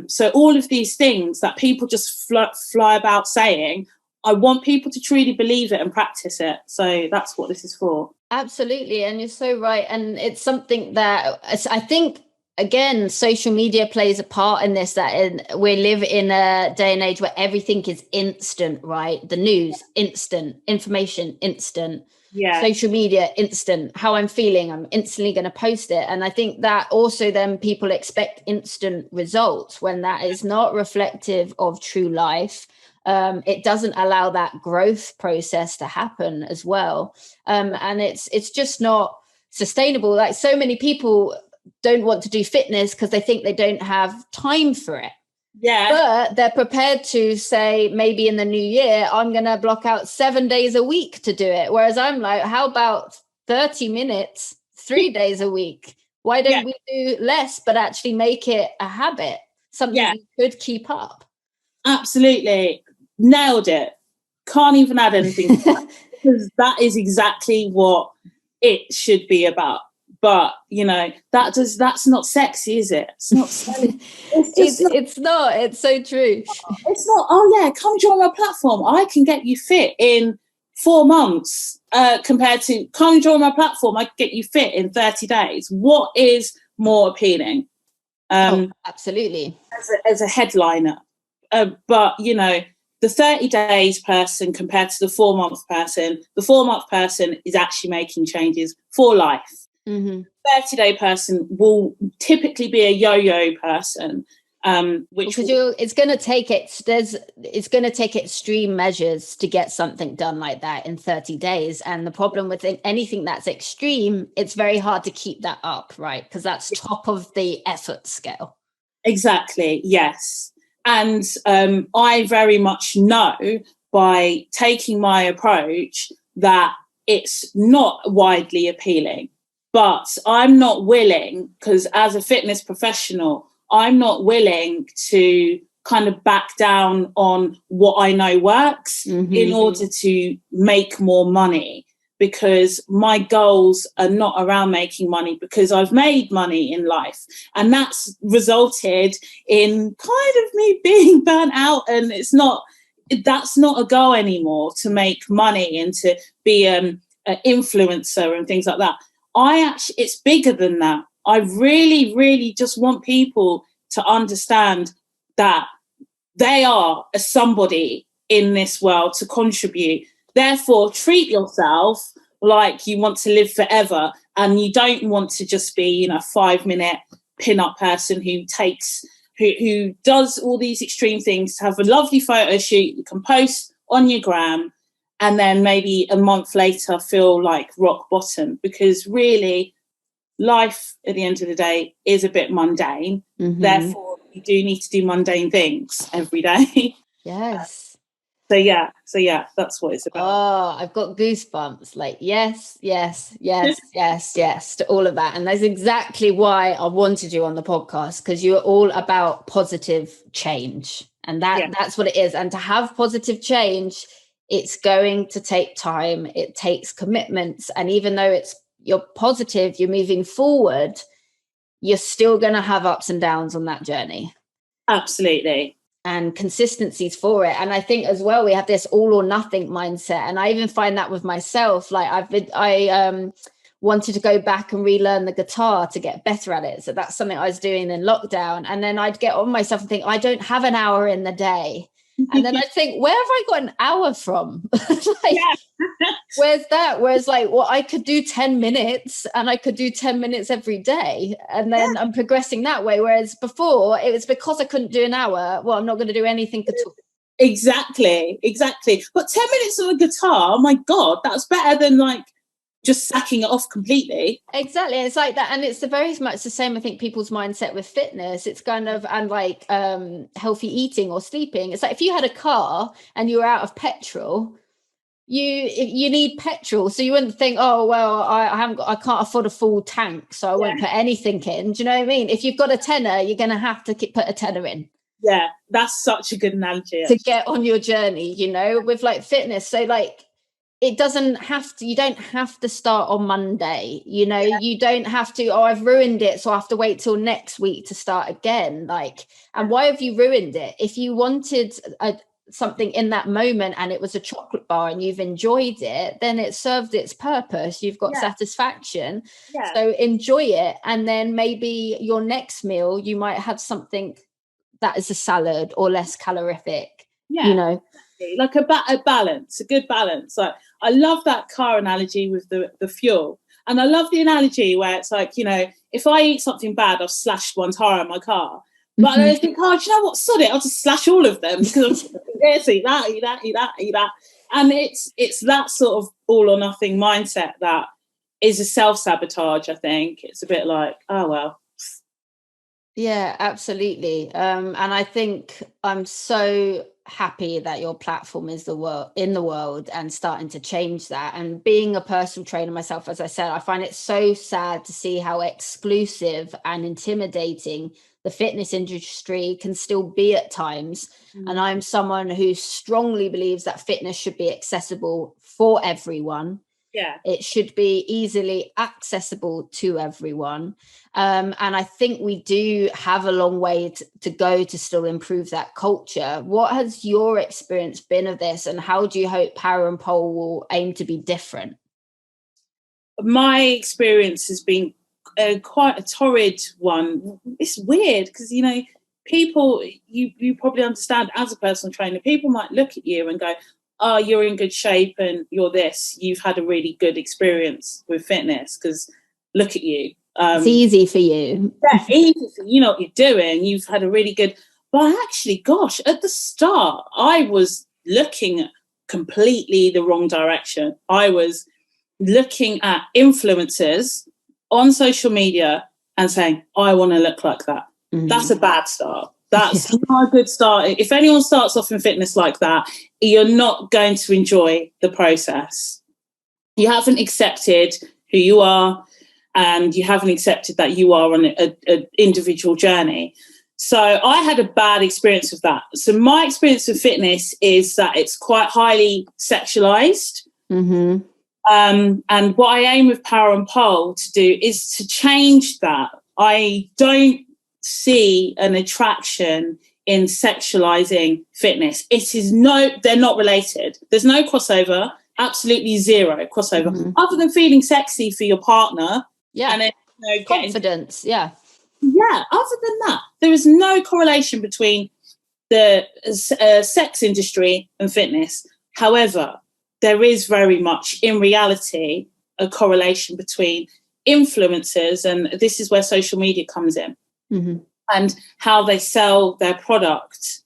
So all of these things that people just fly about saying, I want people to truly believe it and practice it. So that's what this is for. Absolutely. And you're so right. And it's something that I think, again, social media plays a part in this, that we live in a day and age where everything is instant, right? The news, instant, information, instant. Yeah. Social media, instant. How I'm feeling, I'm instantly going to post it. And I think that also then people expect instant results when that is not reflective of true life. It doesn't allow that growth process to happen as well. And it's just not sustainable. Like, so many people don't want to do fitness because they think they don't have time for it. Yeah. But they're prepared to say, maybe in the new year, I'm going to block out 7 days a week to do it. Whereas I'm like, how about 30 minutes, 3 days a week? Why don't we do less, but actually make it a habit, something you could keep up? Absolutely. Nailed it. Can't even add anything to that, because that is exactly what it should be about. But that's not sexy, is it? It's not sexy. It's not. It's so true. It's not. Oh yeah, come join my platform. I can get you fit in 4 months. Compared to come join my platform, I can get you fit in 30 days. What is more appealing? Absolutely. As a headliner, but the 30 days person compared to the 4 month person, the 4 month person is actually making changes for life. 30-day person will typically be a yo-yo person, it's going to take extreme measures to get something done like that in 30 days. And the problem with anything that's extreme, it's very hard to keep that up, right? Because that's top of the effort scale. Exactly. Yes. And I very much know, by taking my approach, that it's not widely appealing. But I'm not willing, because as a fitness professional, I'm not willing to kind of back down on what I know works in order to make more money, because my goals are not around making money, because I've made money in life. And that's resulted in kind of me being burnt out. And that's not a goal anymore, to make money and to be an influencer and things like that. It's bigger than that. I really, really just want people to understand that they are a somebody in this world to contribute. Therefore, treat yourself like you want to live forever, and you don't want to just be, 5-minute pin-up person who does all these extreme things to have a lovely photo shoot you can post on your gram, and then maybe a month later feel like rock bottom, because really life at the end of the day is a bit mundane. Therefore you do need to do mundane things every day. Yes. So yeah, that's what it's about. Oh, I've got goosebumps. Like, yes, yes, yes, yes, yes to all of that. And that's exactly why I wanted you on the podcast, because you're all about positive change. And that's what it is. And to have positive change, it's going to take time. It takes commitments. And even though you're positive, you're moving forward, you're still going to have ups and downs on that journey. Absolutely. And consistencies for it. And I think as well, we have this all or nothing mindset. And I even find that with myself. Like I wanted to go back and relearn the guitar to get better at it. So that's something I was doing in lockdown. And then I'd get on myself and think, I don't have an hour in the day. And then I'd think, where have I got an hour from? Where's that? Whereas like, well, I could do 10 minutes and I could do 10 minutes every day. And then I'm progressing that way. Whereas before it was because I couldn't do an hour. Well, I'm not going to do anything at all. Exactly. But 10 minutes on a guitar, oh my God, that's better than like just sacking it off completely. Exactly. It's like that. And it's very much the same, I think, people's mindset with fitness. It's kind of, and like healthy eating or sleeping. It's like if you had a car and you were out of petrol, you need petrol, so you wouldn't think, oh well, I can't afford a full tank, so I won't put anything in. Do you know what I mean? If you've got a tenner, you're going to have to put a tenner in. Yeah, that's such a good analogy to get on your journey, you know, with like fitness. So like you don't have to start on Monday, you know. You don't have to, oh, I've ruined it, so I have to wait till next week to start again. Like, and why have you ruined it? If you wanted something in that moment and it was a chocolate bar and you've enjoyed it, then it served its purpose. You've got satisfaction. So enjoy it. And then maybe your next meal, you might have something that is a salad or less calorific, you know. Like a balance, a good balance. Like, I love that car analogy with the fuel. And I love the analogy where it's like, you know, if I eat something bad, I've slashed one tire on my car. But I think, oh, do you know what? Sod it. I'll just slash all of them because yes, eat that. And it's that sort of all or nothing mindset that is a self-sabotage, I think. It's a bit like, oh, well. Yeah, absolutely. And I think I'm so happy that your platform is in the world and starting to change that. And being a personal trainer myself, as I said, I find it so sad to see how exclusive and intimidating the fitness industry can still be at times. And I'm someone who strongly believes that fitness should be accessible for everyone. Yeah, it should be easily accessible to everyone. And I think we do have a long way to go to still improve that culture. What has your experience been of this, and how do you hope Power and Pole will aim to be different? My experience has been quite a torrid one. It's weird because, you know, people, you probably understand as a personal trainer, people might look at you and go, oh, you're in good shape and you're this. You've had a really good experience with fitness because look at you. It's easy for you. Yeah, easy. You know what you're doing. You've had a really good... But actually, gosh, at the start, I was looking completely the wrong direction. I was looking at influencers on social media and saying, I want to look like that. That's a bad start. That's not a good start. If anyone starts off in fitness like that, you're not going to enjoy the process. You haven't accepted who you are, and you haven't accepted that you are on an individual journey. So I had a bad experience with that. So my experience with fitness is that it's quite highly sexualized. And what I aim with Power and Pole to do is to change that. I don't see an attraction in sexualizing fitness. They're not related. There's no crossover, absolutely zero crossover, other than feeling sexy for your partner. Yeah. And then, you know, confidence. Yeah. Yeah. Other than that, there is no correlation between the sex industry and fitness. However, there is very much in reality a correlation between influencers, and this is where social media comes in. And how they sell their product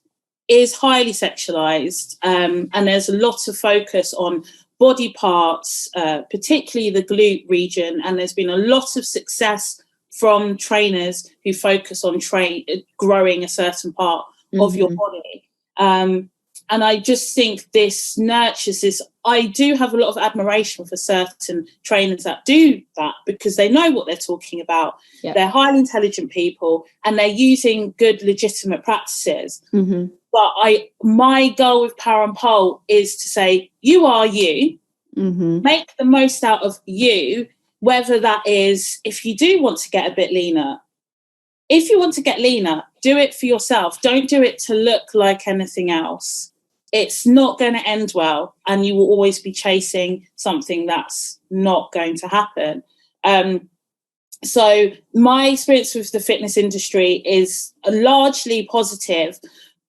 is highly sexualized, and there's a lot of focus on body parts, particularly the glute region, and there's been a lot of success from trainers who focus on growing a certain part of your body. And I just think this nurtures this. I do have a lot of admiration for certain trainers that do that, because they know what they're talking about. Yep. They're highly intelligent people, and they're using good, legitimate practices. But my goal with Power and Pole is to say, you are you, make the most out of you, whether that is, if you do want to get a bit leaner, if you want to get leaner, do it for yourself. Don't do it to look like anything else. It's not going to end well, and you will always be chasing something that's not going to happen. So my experience with the fitness industry is largely positive,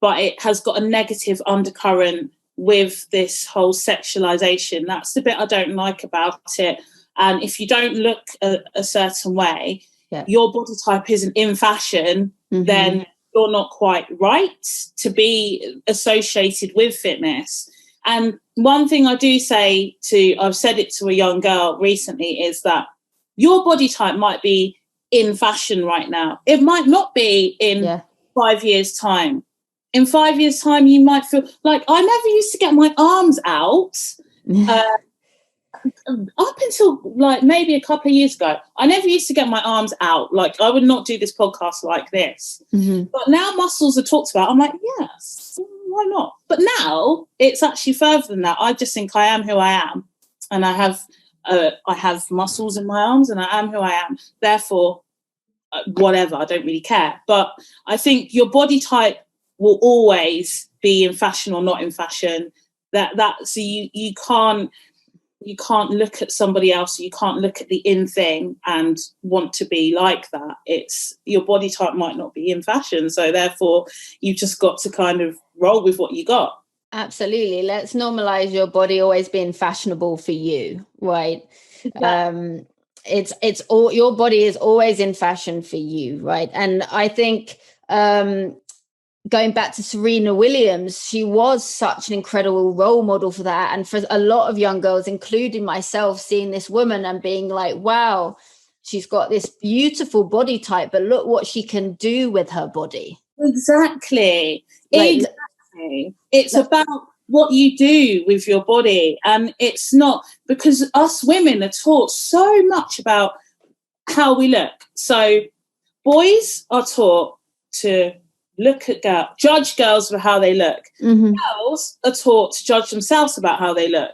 but it has got a negative undercurrent with this whole sexualization. That's the bit I don't like about it. And if you don't look a certain way, your body type isn't in fashion, then you're not quite right to be associated with fitness. And one thing I do say I've said it to a young girl recently, is that your body type might be in fashion right now. It might not be in 5 years' time. In 5 years' time, you might feel like, I never used to get my arms out. Up until like maybe a couple of years ago, I never used to get my arms out. Like, I would not do this podcast like this. But now muscles are talked about. I'm like, yes, why not? But now it's actually further than that. I just think I am who I am, and I have muscles in my arms, and I am who I am. Therefore, whatever, I don't really care. But I think your body type will always be in fashion or not in fashion. So you can't look at somebody else, you can't look at the in thing and want to be like that. It's your body type might not be in fashion, so therefore you've just got to kind of roll with what you got. Absolutely. Let's normalize your body always being fashionable for you, right? Exactly. It's all, your body is always in fashion for you, right? And I think going back to Serena Williams, she was such an incredible role model for that. And for a lot of young girls, including myself, seeing this woman and being like, wow, she's got this beautiful body type, but look what she can do with her body. Exactly. Exactly. It's about what you do with your body. And it's not, because us women are taught so much about how we look. So boys are taught to look at judge girls for how they look. Girls are taught to judge themselves about how they look.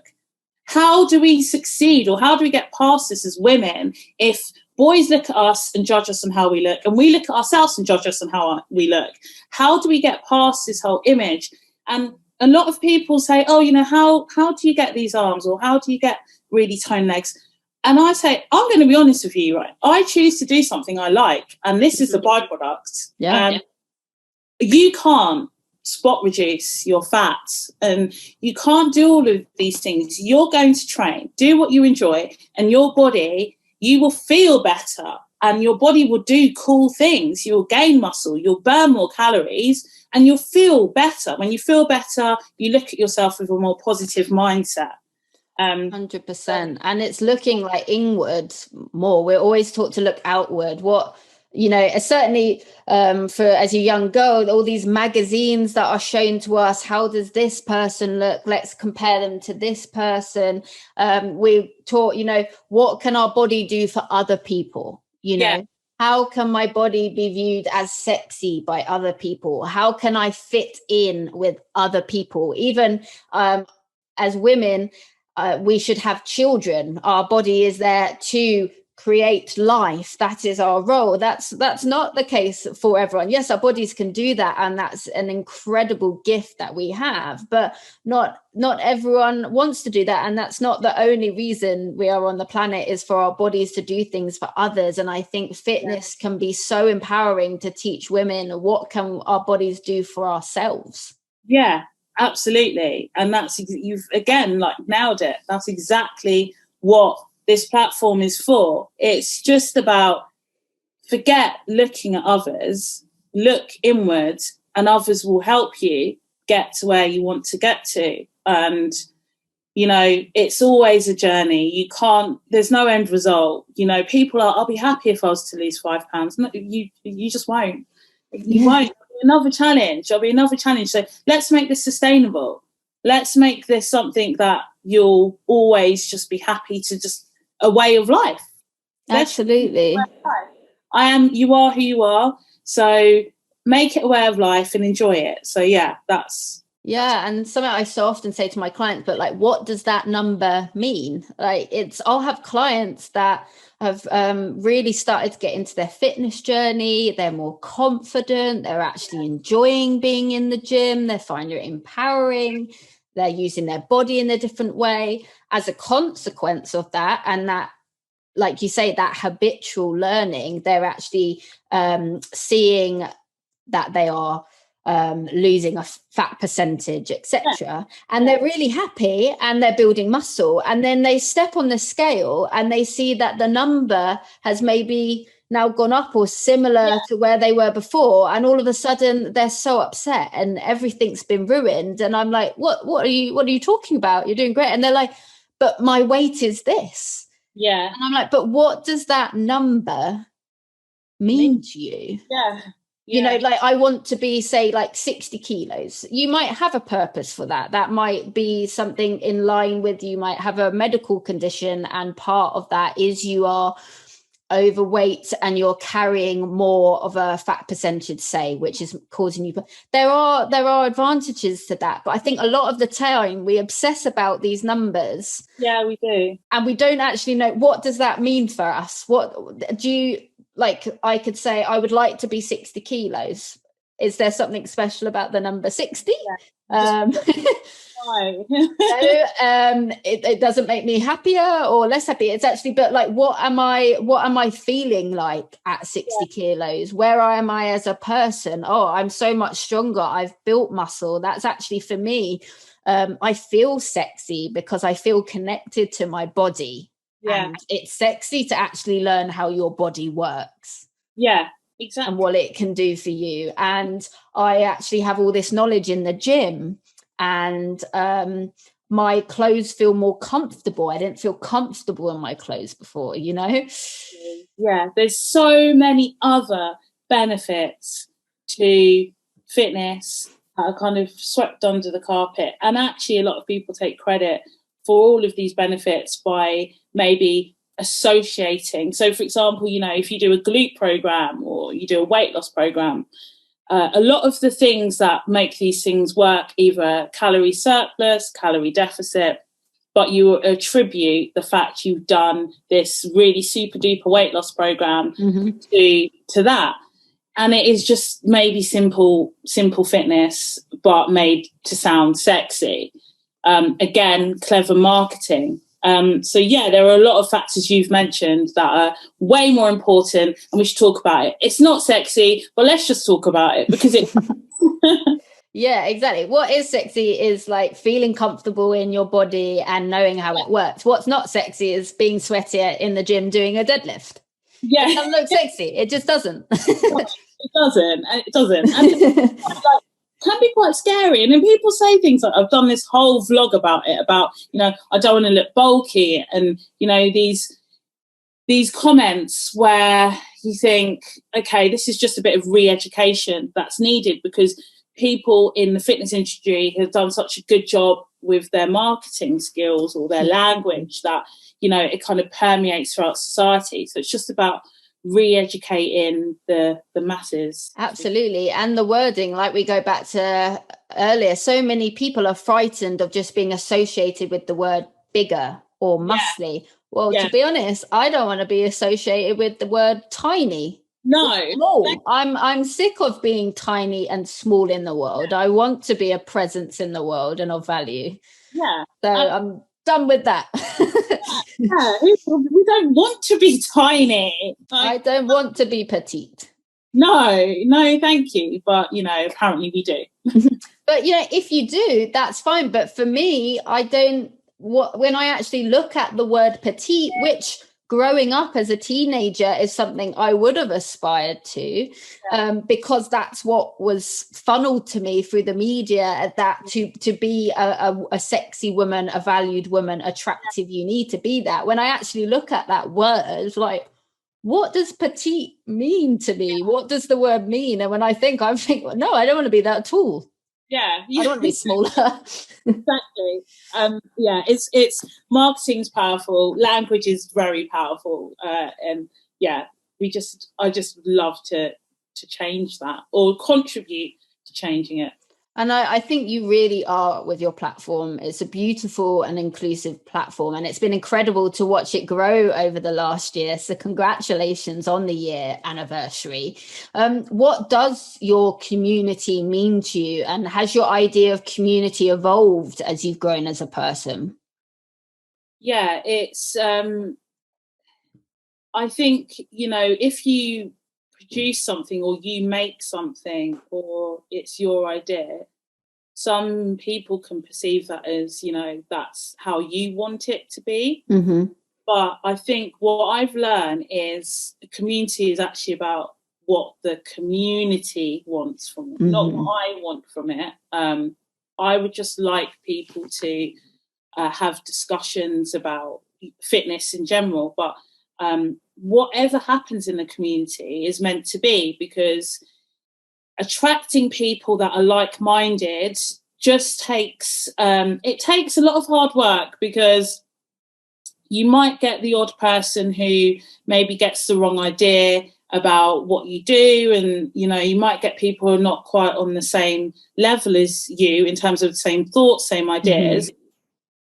How do we succeed, or how do we get past this as women if boys look at us and judge us on how we look, and we look at ourselves and judge us on how we look? How do we get past this whole image? And a lot of people say, oh, how do you get these arms, or how do you get really toned legs? And I say, I'm going to be honest with you, right? I choose to do something I like, and this is the byproduct. You can't spot reduce your fats, and you can't do all of these things. You're going to train, do what you enjoy, and your body, you will feel better, and your body will do cool things. You'll gain muscle, you'll burn more calories, and you'll feel better. When you feel better, you look at yourself with a more positive mindset. 100%. And it's looking like inward more. We're always taught to look outward. Certainly for as a young girl, all these magazines that are shown to us, how does this person look? Let's compare them to this person. We're taught, what can our body do for other people? How can my body be viewed as sexy by other people? How can I fit in with other people? Even as women, we should have children. Our body is there to create life. That is our role. That's not the case for everyone. Yes, our bodies can do that, and that's an incredible gift that we have, but not everyone wants to do that. And that's not the only reason we are on the planet, is for our bodies to do things for others. And I think fitness can be so empowering to teach women what can our bodies do for ourselves. Yeah, absolutely. And that's, you've again nailed it. That's exactly what this platform is for. It's just about, forget looking at others, look inwards, and others will help you. get to where you want to get to. And you know, it's always a journey. There's no end result. You know, I'll be happy if I was to lose 5 pounds. No, you just won't. You won't. There'll be another challenge. So let's make this sustainable. Let's make this something that you'll always just be happy to, just a way of life. Absolutely. You are who you are. So make it a way of life and enjoy it. So yeah, and something I so often say to my clients, but like, what does that number mean? Like, I'll have clients that have really started to get into their fitness journey. They're more confident. They're actually enjoying being in the gym. They find it empowering. They're using their body in a different way as a consequence of that. And that, like you say, that habitual learning, they're actually seeing that they are losing a fat percentage, etc. And they're really happy and they're building muscle. And then they step on the scale and they see that the number has maybe now gone up or similar to where they were before. And all of a sudden they're so upset and everything's been ruined. And I'm like, what are you talking about? You're doing great. And they're like, but my weight is this. Yeah. And I'm like, but what does that number mean to you? Yeah. You know, like, I want to be, say, like 60 kilos. You might have a purpose for that. That might be something in line with, you might have a medical condition, and part of that is you are overweight and you're carrying more of a fat percentage, say, which is causing you. There are advantages to that, but I think a lot of the time we obsess about these numbers. Yeah, we do, and we don't actually know, what does that mean for us? What do you like? I could say I would like to be 60 kilos. Is there something special about the number 60? No. It doesn't make me happier or less happy. It's actually, but like, what am I feeling like at 60 kilos? Where am I as a person? Oh, I'm so much stronger. I've built muscle. That's actually, for me, I feel sexy because I feel connected to my body. And it's sexy to actually learn how your body works. Yeah, exactly. And what it can do for you. And I actually have all this knowledge in the gym, and my clothes feel more comfortable. I didn't feel comfortable in my clothes before, you know? Yeah, there's so many other benefits to fitness that are kind of swept under the carpet. And actually, a lot of people take credit for all of these benefits by maybe associating. So, for example, you know, if you do a glute program or you do a weight loss program, a lot of the things that make these things work, either calorie surplus, calorie deficit, but you attribute the fact you've done this really super duper weight loss program to that. And it is just maybe simple fitness, but made to sound sexy. Again, clever marketing. So yeah, there are a lot of factors you've mentioned that are way more important, and we should talk about it. It's not sexy, but let's just talk about it because it. Yeah, exactly. What is sexy is like feeling comfortable in your body and knowing how it works. What's not sexy is being sweaty in the gym doing a deadlift. Yeah, it doesn't look sexy. It just doesn't. It doesn't. And it's like, can be quite scary. And then people say things like, I've done this whole vlog about it, about, you know, I don't want to look bulky, and, you know, these comments where you think, okay, this is just a bit of re-education that's needed, because people in the fitness industry have done such a good job with their marketing skills or their language that, you know, it kind of permeates throughout society. So it's just about re-educating the masses. Absolutely. And the wording, like we go back to earlier, so many people are frightened of just being associated with the word bigger or muscly. Well, to be honest, I don't want to be associated with the word tiny. No, I'm sick of being tiny and small in the world. I want to be a presence in the world and of value. So I'm done with that. We don't want to be tiny. I don't want to be petite. No, thank you. But, you know, apparently we do. But, you know, if you do, that's fine. But for me, I don't. When I actually look at the word petite, which growing up as a teenager is something I would have aspired to, because that's what was funneled to me through the media, that to be a sexy woman, a valued woman, attractive, you need to be that. When I actually look at that word, like, what does petite mean to me? What does the word mean? And when I think, well, no, I don't want to be that at all. Yeah. I don't want to be smaller. Exactly. It's marketing's powerful. Language is very powerful. And yeah, I just love to change that or contribute to changing it. And I think you really are with your platform. It's a beautiful and inclusive platform, and it's been incredible to watch it grow over the last year. So congratulations on the year anniversary. What does your community mean to you, and has your idea of community evolved as you've grown as a person? Yeah, it's, I think, if you produce something or you make something or it's your idea, some people can perceive that as, that's how you want it to be. Mm-hmm. But I think what I've learned is the community is actually about what the community wants from it, not what I want from it. I would just like people to have discussions about fitness in general, but whatever happens in the community is meant to be, because attracting people that are like-minded just takes it takes a lot of hard work, because you might get the odd person who maybe gets the wrong idea about what you do, and you might get people who are not quite on the same level as you in terms of the same thoughts, same ideas.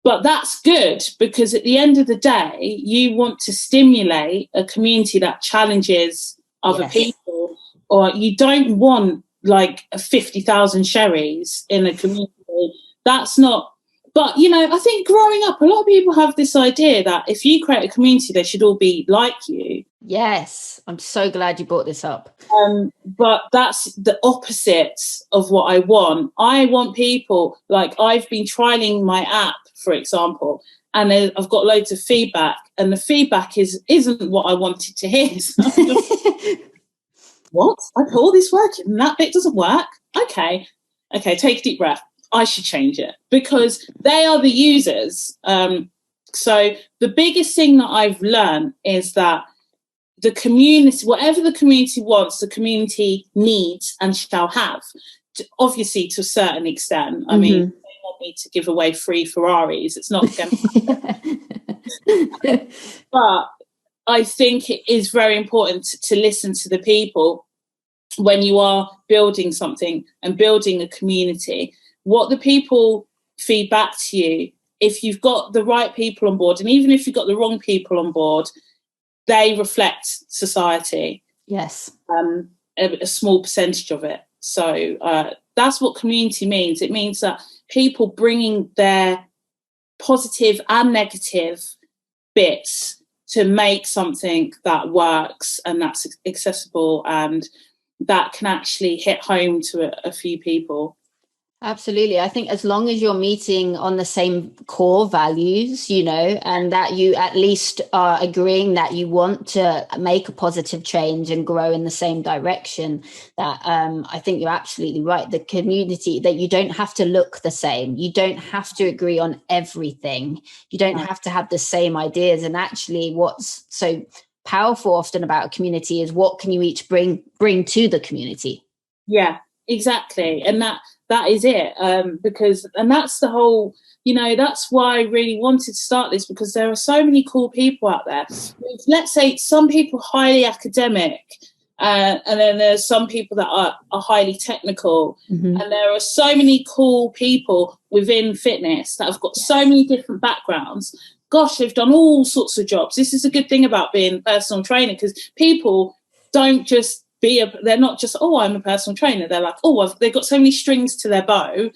But that's good, because at the end of the day, you want to stimulate a community that challenges other people, or you don't want like 50,000 Sheris in a community. That's not. But, I think growing up, a lot of people have this idea that if you create a community, they should all be like you. Yes, I'm so glad you brought this up. But that's the opposite of what I want. I want people, like, I've been trialing my app, for example, and I've got loads of feedback, and the feedback isn't what I wanted to hear. So what? I put all this work in and that bit doesn't work? Okay, take a deep breath. I should change it, because they are the users. So the biggest thing that I've learned is that the community, whatever the community wants, the community needs and shall have, obviously to a certain extent. I mean, they want me to give away free Ferraris. It's not going to happen. But I think it is very important to listen to the people when you are building something and building a community. What the people feed back to you, if you've got the right people on board, and even if you've got the wrong people on board, they reflect society. Yes. A small percentage of it. So that's what community means. It means that people bringing their positive and negative bits to make something that works and that's accessible and that can actually hit home to a few people. Absolutely. I think as long as you're meeting on the same core values, and that you at least are agreeing that you want to make a positive change and grow in the same direction, that I think you're absolutely right. The community, that you don't have to look the same. You don't have to agree on everything. You don't have to have the same ideas. And actually what's so powerful often about a community is what can you each bring to the community? Yeah, exactly. And that is it, because that's the whole, that's why I really wanted to start this, because there are so many cool people out there. Let's say some people highly academic, and then there's some people that are highly technical, and there are so many cool people within fitness that have got so many different backgrounds. Gosh, they've done all sorts of jobs. This is a good thing about being a personal trainer, because people don't just they're not just, oh, I'm a personal trainer. They're like, oh, they've got so many strings to their bow.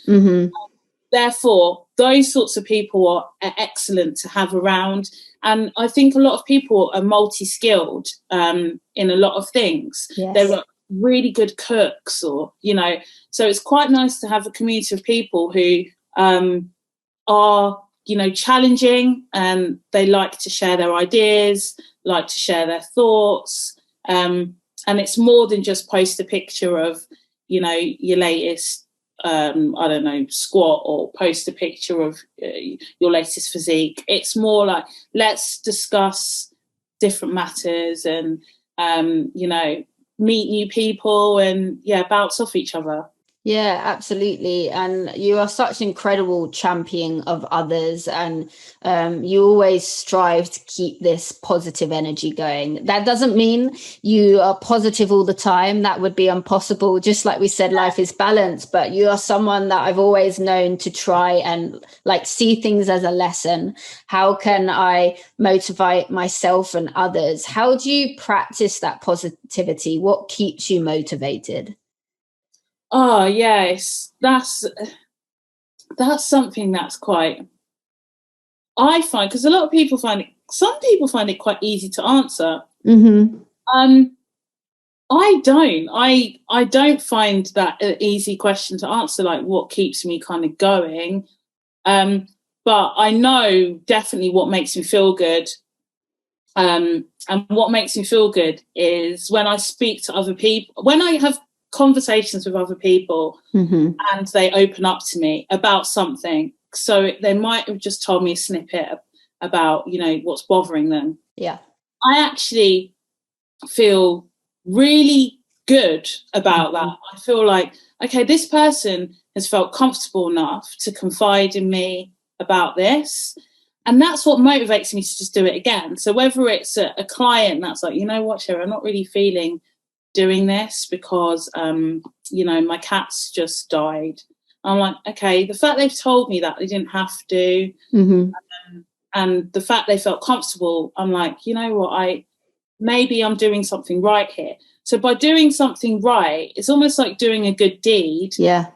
Therefore, those sorts of people are excellent to have around. And I think a lot of people are multi-skilled in a lot of things. Yes. They're really good cooks, or, so it's quite nice to have a community of people who are challenging, and they like to share their ideas, like to share their thoughts. And it's more than just post a picture of, your latest, squat, or post a picture of your latest physique. It's more like, let's discuss different matters and, meet new people and, bounce off each other. Yeah, absolutely. And you are such an incredible champion of others, and you always strive to keep this positive energy going. That doesn't mean you are positive all the time. That would be impossible. Just like we said, life is balance, but you are someone that I've always known to try and see things as a lesson. How can I motivate myself and others? How do you practice that positivity? What keeps you motivated? Oh yes, that's something that's quite, I find, because a lot of people some people find it quite easy to answer. Mm-hmm. I don't. I don't find that an easy question to answer, like what keeps me kind of going. But I know definitely what makes me feel good. And what makes me feel good is when I speak to other people, when I have conversations with other people, mm-hmm. and they open up to me about something. So they might have just told me a snippet about, what's bothering them. Yeah. I actually feel really good about mm-hmm. that. I feel like, okay, this person has felt comfortable enough to confide in me about this. And that's what motivates me to just do it again. So whether it's a client that's like, what, Sheri, I'm not really feeling doing this because my cat's just died. I'm like, okay, the fact they've told me that they didn't have to, mm-hmm. And the fact they felt comfortable, I'm like, what, maybe I'm doing something right here. So by doing something right, it's almost like doing a good deed. Yeah,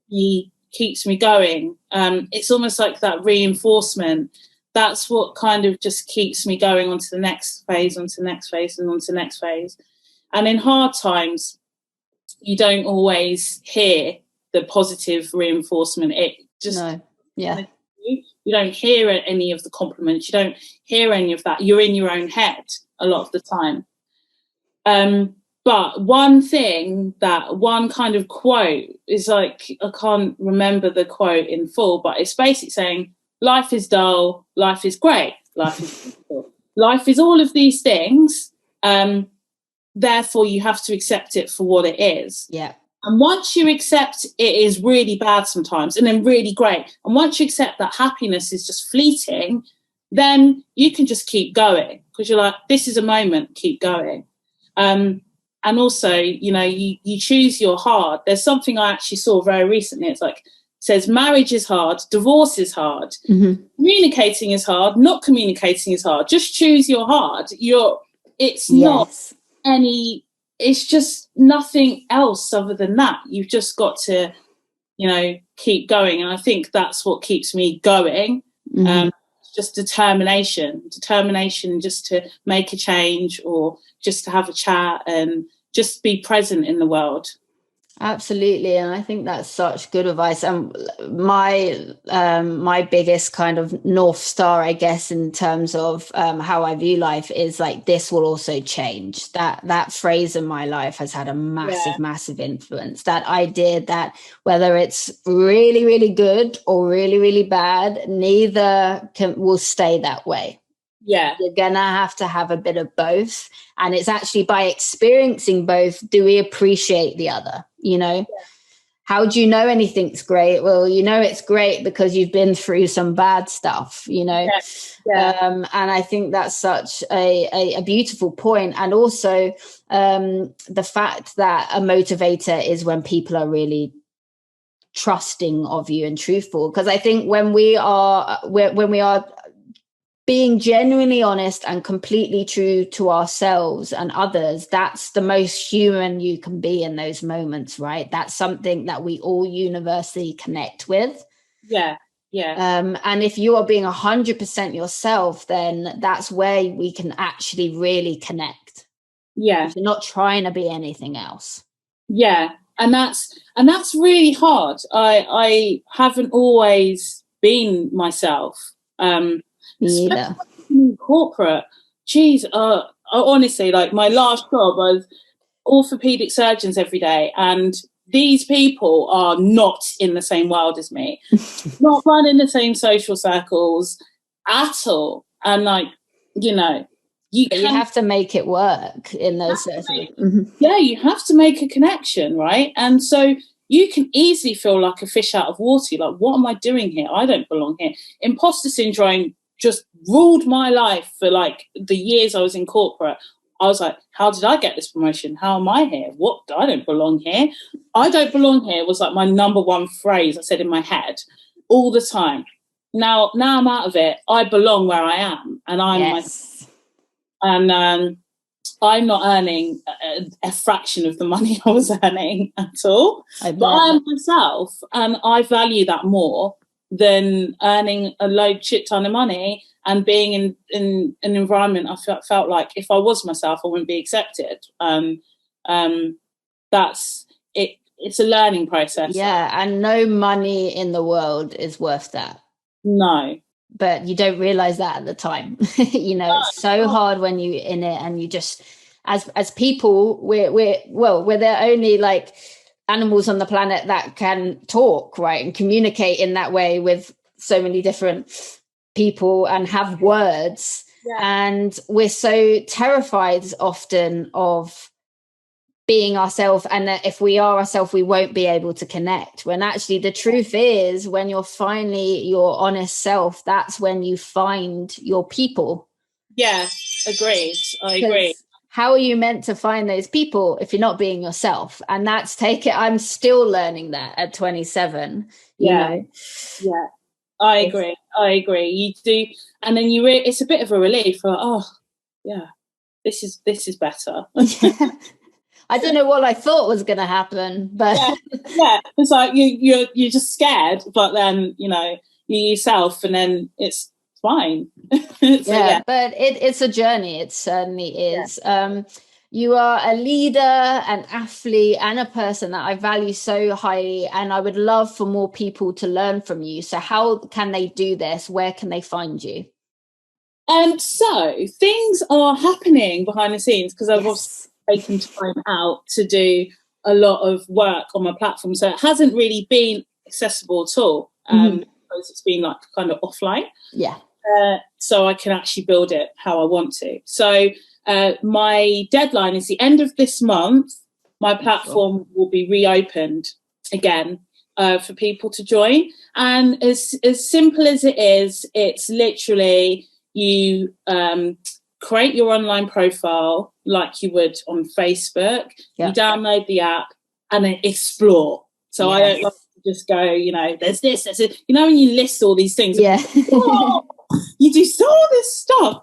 he keeps me going. It's almost like that reinforcement. That's what kind of just keeps me going onto the next phase, onto the next phase, and onto the next phase. And in hard times, you don't always hear the positive reinforcement. It just, no. Yeah, you don't hear any of the compliments. You don't hear any of that. You're in your own head a lot of the time. But one kind of quote is like, I can't remember the quote in full, but it's basically saying, life is dull, life is great, life is beautiful. Life is all of these things. Therefore, you have to accept it for what it is. Yeah. And once you accept it is really bad sometimes and then really great, and once you accept that happiness is just fleeting, then you can just keep going because you're like, this is a moment, keep going. And also, you choose your hard. There's something I actually saw very recently. It's like, it says marriage is hard, divorce is hard, mm-hmm. communicating is hard, not communicating is hard. Just choose your hard. It's not it's just nothing else other than that. You've just got to, keep going. And I think that's what keeps me going. Mm-hmm. Just determination just to make a change or just to have a chat and just be present in the world. Absolutely. And I think that's such good advice. And my biggest kind of North Star, I guess, in terms of how I view life is like, this will also change. That phrase in my life has had a massive influence. That idea that whether it's really, really good or really, really bad, neither will stay that way. Yeah. You're gonna have a bit of both. And it's actually by experiencing both, do we appreciate the other? How do you know anything's great? Well, it's great because you've been through some bad stuff, Yeah. And I think that's such a beautiful point. And also the fact that a motivator is when people are really trusting of you and truthful. Because I think when we are being genuinely honest and completely true to ourselves and others, that's the most human you can be in those moments, right? That's something that we all universally connect with. Yeah. And if you are being 100% yourself, then that's where we can actually really connect. Yeah. If you're not trying to be anything else. Yeah. And that's really hard. I haven't always been myself. Me either. In corporate, geez, honestly, like my last job, I was orthopedic surgeons every day, and these people are not in the same world as me, not running the same social circles at all. And like, you know, you have to make it work in those circles. Yeah, you have to make a connection, right? And so you can easily feel like a fish out of water. Like, what am I doing here? I don't belong here. Imposter syndrome just ruled my life for like the years I was in corporate. I was like, how did I get this promotion? How am I here? What? I don't belong here. I don't belong here was like my number one phrase I said in my head all the time. Now I'm out of it. I belong where I am, and I'm not earning a fraction of the money I was earning at all. But I am myself, and I value that more than earning a shit ton of money and being in an environment I felt like if I was myself, I wouldn't be accepted. That's it. It's a learning process. Yeah, and no money in the world is worth that. No. But you don't realize that at the time. It's so hard when you're in it, and you just, as people, we're the only like animals on the planet that can talk, right, and communicate in that way with so many different people and have words. Yeah. And we're so terrified often of being ourselves, and that if we are ourselves, we won't be able to connect. When actually the truth is, when you're finally your honest self, that's when you find your people. Yeah, agreed. I agree. How are you meant to find those people if you're not being yourself? And I'm still learning that at 27. Yeah. I agree. You do, and then it's a bit of a relief. This is better. I don't know what I thought was going to happen, but yeah, it's like you're just scared, but then you're yourself, and then it's fine. But it's a journey. It certainly is. Yeah. You are a leader, an athlete, and a person that I value so highly, and I would love for more people to learn from you. So how can they do this? Where can they find you? So things are happening behind the scenes, because I've also taken time out to do a lot of work on my platform. So it hasn't really been accessible at all, because it's been like kind of offline. Yeah. So I can actually build it how I want to. So my deadline is the end of this month. My platform will be reopened again for people to join. And as simple as it is, it's literally you create your online profile like you would on Facebook. Yep. You download the app and then explore. So I don't like to just go, there's this, when you list all these things. Yeah. You do all this stuff.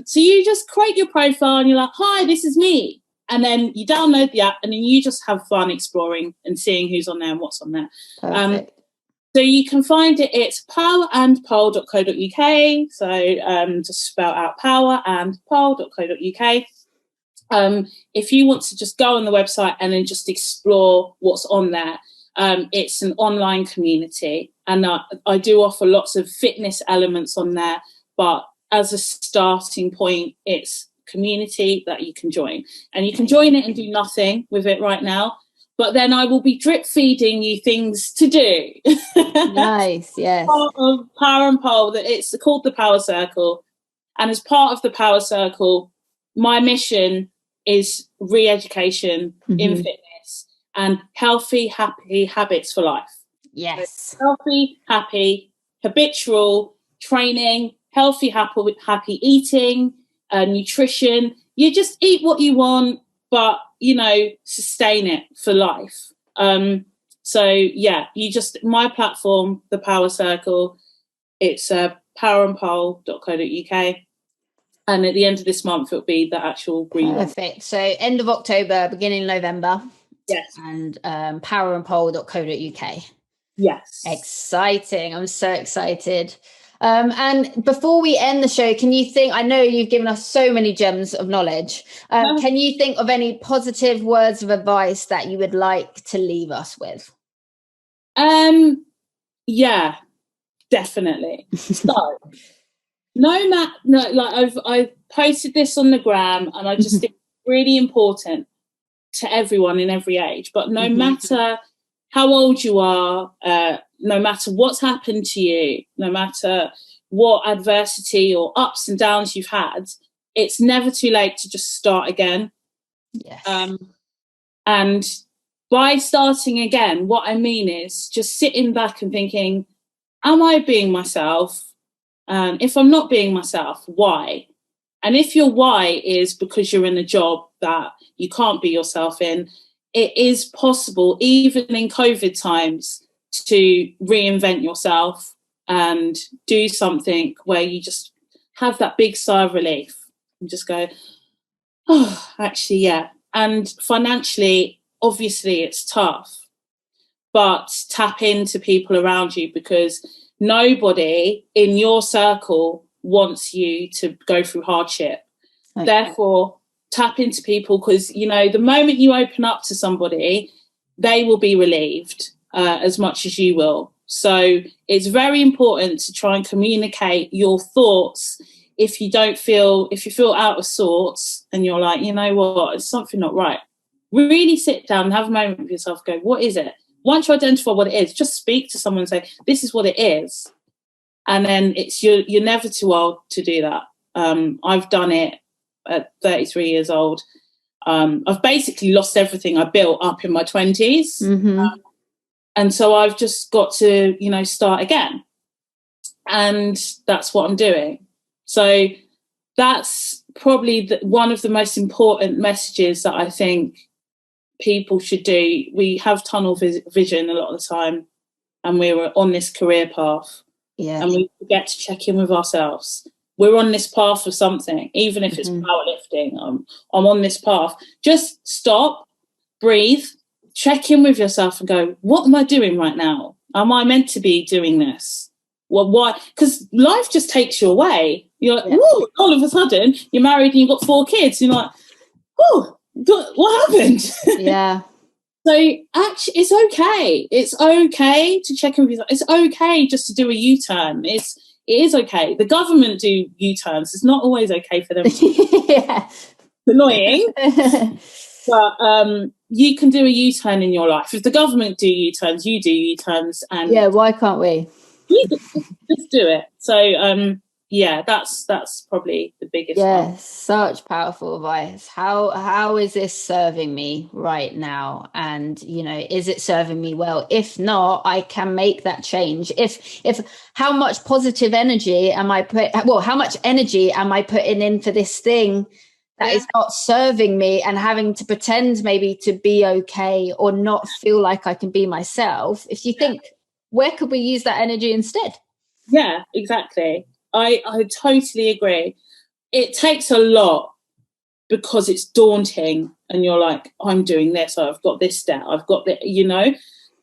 So you just create your profile and you're like, hi, this is me. And then you download the app and then you just have fun exploring and seeing who's on there and what's on there. So you can find it. It's powerandpole.co.uk. So just spell out powerandpole.co.uk. If you want to just go on the website and then just explore what's on there, it's an online community, and I do offer lots of fitness elements on there, but as a starting point, it's community that you can join, and you can join it and do nothing with it right now, but then I will be drip feeding you things to do. Nice. Yes. Part of Power and Pole, that it's called the Power Circle, and as part of the Power Circle, my mission is re-education in fitness and healthy, happy habits for life. Yes. So healthy, happy, habitual training, healthy, happy eating, nutrition. You just eat what you want, but, sustain it for life. My platform, the Power Circle, it's powerandpole.co.uk. And at the end of this month, it'll be the actual green. Perfect. So end of October, beginning November. Yes. And powerandpole.co.uk. Yes. Exciting. I'm so excited. And before we end the show, can you think, I know you've given us so many gems of knowledge. Can you think of any positive words of advice that you would like to leave us with? Yeah. Definitely. So no matter, no, like I posted this on the gram, and I just think it's really important to everyone in every age. But no matter how old you are, no matter what's happened to you, no matter what adversity or ups and downs you've had, it's never too late to just start again. Yes. And by starting again, what I mean is just sitting back and thinking, am I being myself? If I'm not being myself, why? And if your why is because you're in a job that you can't be yourself in, it is possible, even in COVID times, to reinvent yourself and do something where you just have that big sigh of relief and just go, oh, actually, yeah. And financially, obviously, it's tough, but tap into people around you, because nobody in your circle wants you to go through hardship. Okay. Therefore, tap into people, because, you know, the moment you open up to somebody, they will be relieved as much as you will. So it's very important to try and communicate your thoughts. If you feel out of sorts and you're like, you know what, it's something not right, really sit down and have a moment with yourself, go, what is it? Once you identify what it is, just speak to someone and say, this is what it is. And then you're never too old to do that. I've done it at 33 years old. I've basically lost everything I built up in my 20s. And so I've just got to, you know, start again. And that's what I'm doing. So that's probably one of the most important messages that I think people should do. We have tunnel vision a lot of the time, and we're on this career path, and we forget to check in with ourselves. We're on this path for something, even if it's powerlifting. I'm on this path. Just stop, breathe, check in with yourself and go, what am I doing right now? Am I meant to be doing this? Well, why? Because life just takes you away. You're like, whoa, all of a sudden you're married and you've got 4 kids. You're like, oh, what happened? Yeah. So actually, it's okay. It's okay to check in with yourself. It's okay just to do a U-turn. It is okay. The government do U-turns. It's not always okay for them. Yeah. Annoying. But you can do a U-turn in your life. If the government do U-turns, you do U-turns. And yeah, why can't we? Just do it. So yeah, that's probably the biggest one. Such powerful advice. How is this serving me right now? And, you know, is it serving me well? If not, I can make that change. If how much positive energy how much energy am I putting in for this thing that is not serving me, and having to pretend maybe to be okay or not feel like I can be myself? If you think, where could we use that energy instead? Yeah, exactly. I totally agree. It takes a lot, because it's daunting, and you're like, I'm doing this, I've got this step, I've got the, you know,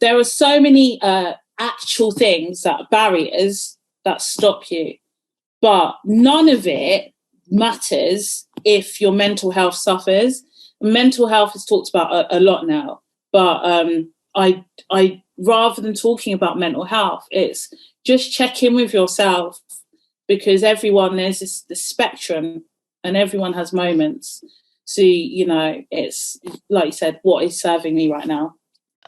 there are so many actual things that are barriers that stop you, but none of it matters if your mental health suffers. Mental health is talked about a lot now, but I rather than talking about mental health, it's just check in with yourself, because there's this spectrum, and everyone has moments. So, you know, it's like you said, what is serving me right now?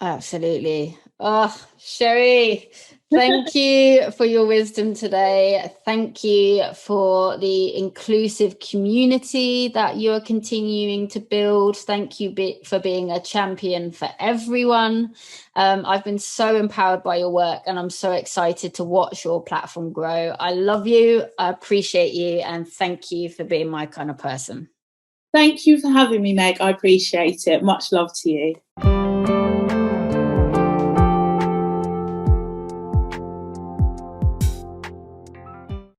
Absolutely. Oh, Sheri, thank you for your wisdom today. Thank you for the inclusive community that you're continuing to build. Thank you for being a champion for everyone. I've been so empowered by your work, and I'm so excited to watch your platform grow. I love you. I appreciate you. And thank you for being my kind of person. Thank you for having me, Meg. I appreciate it. Much love to you.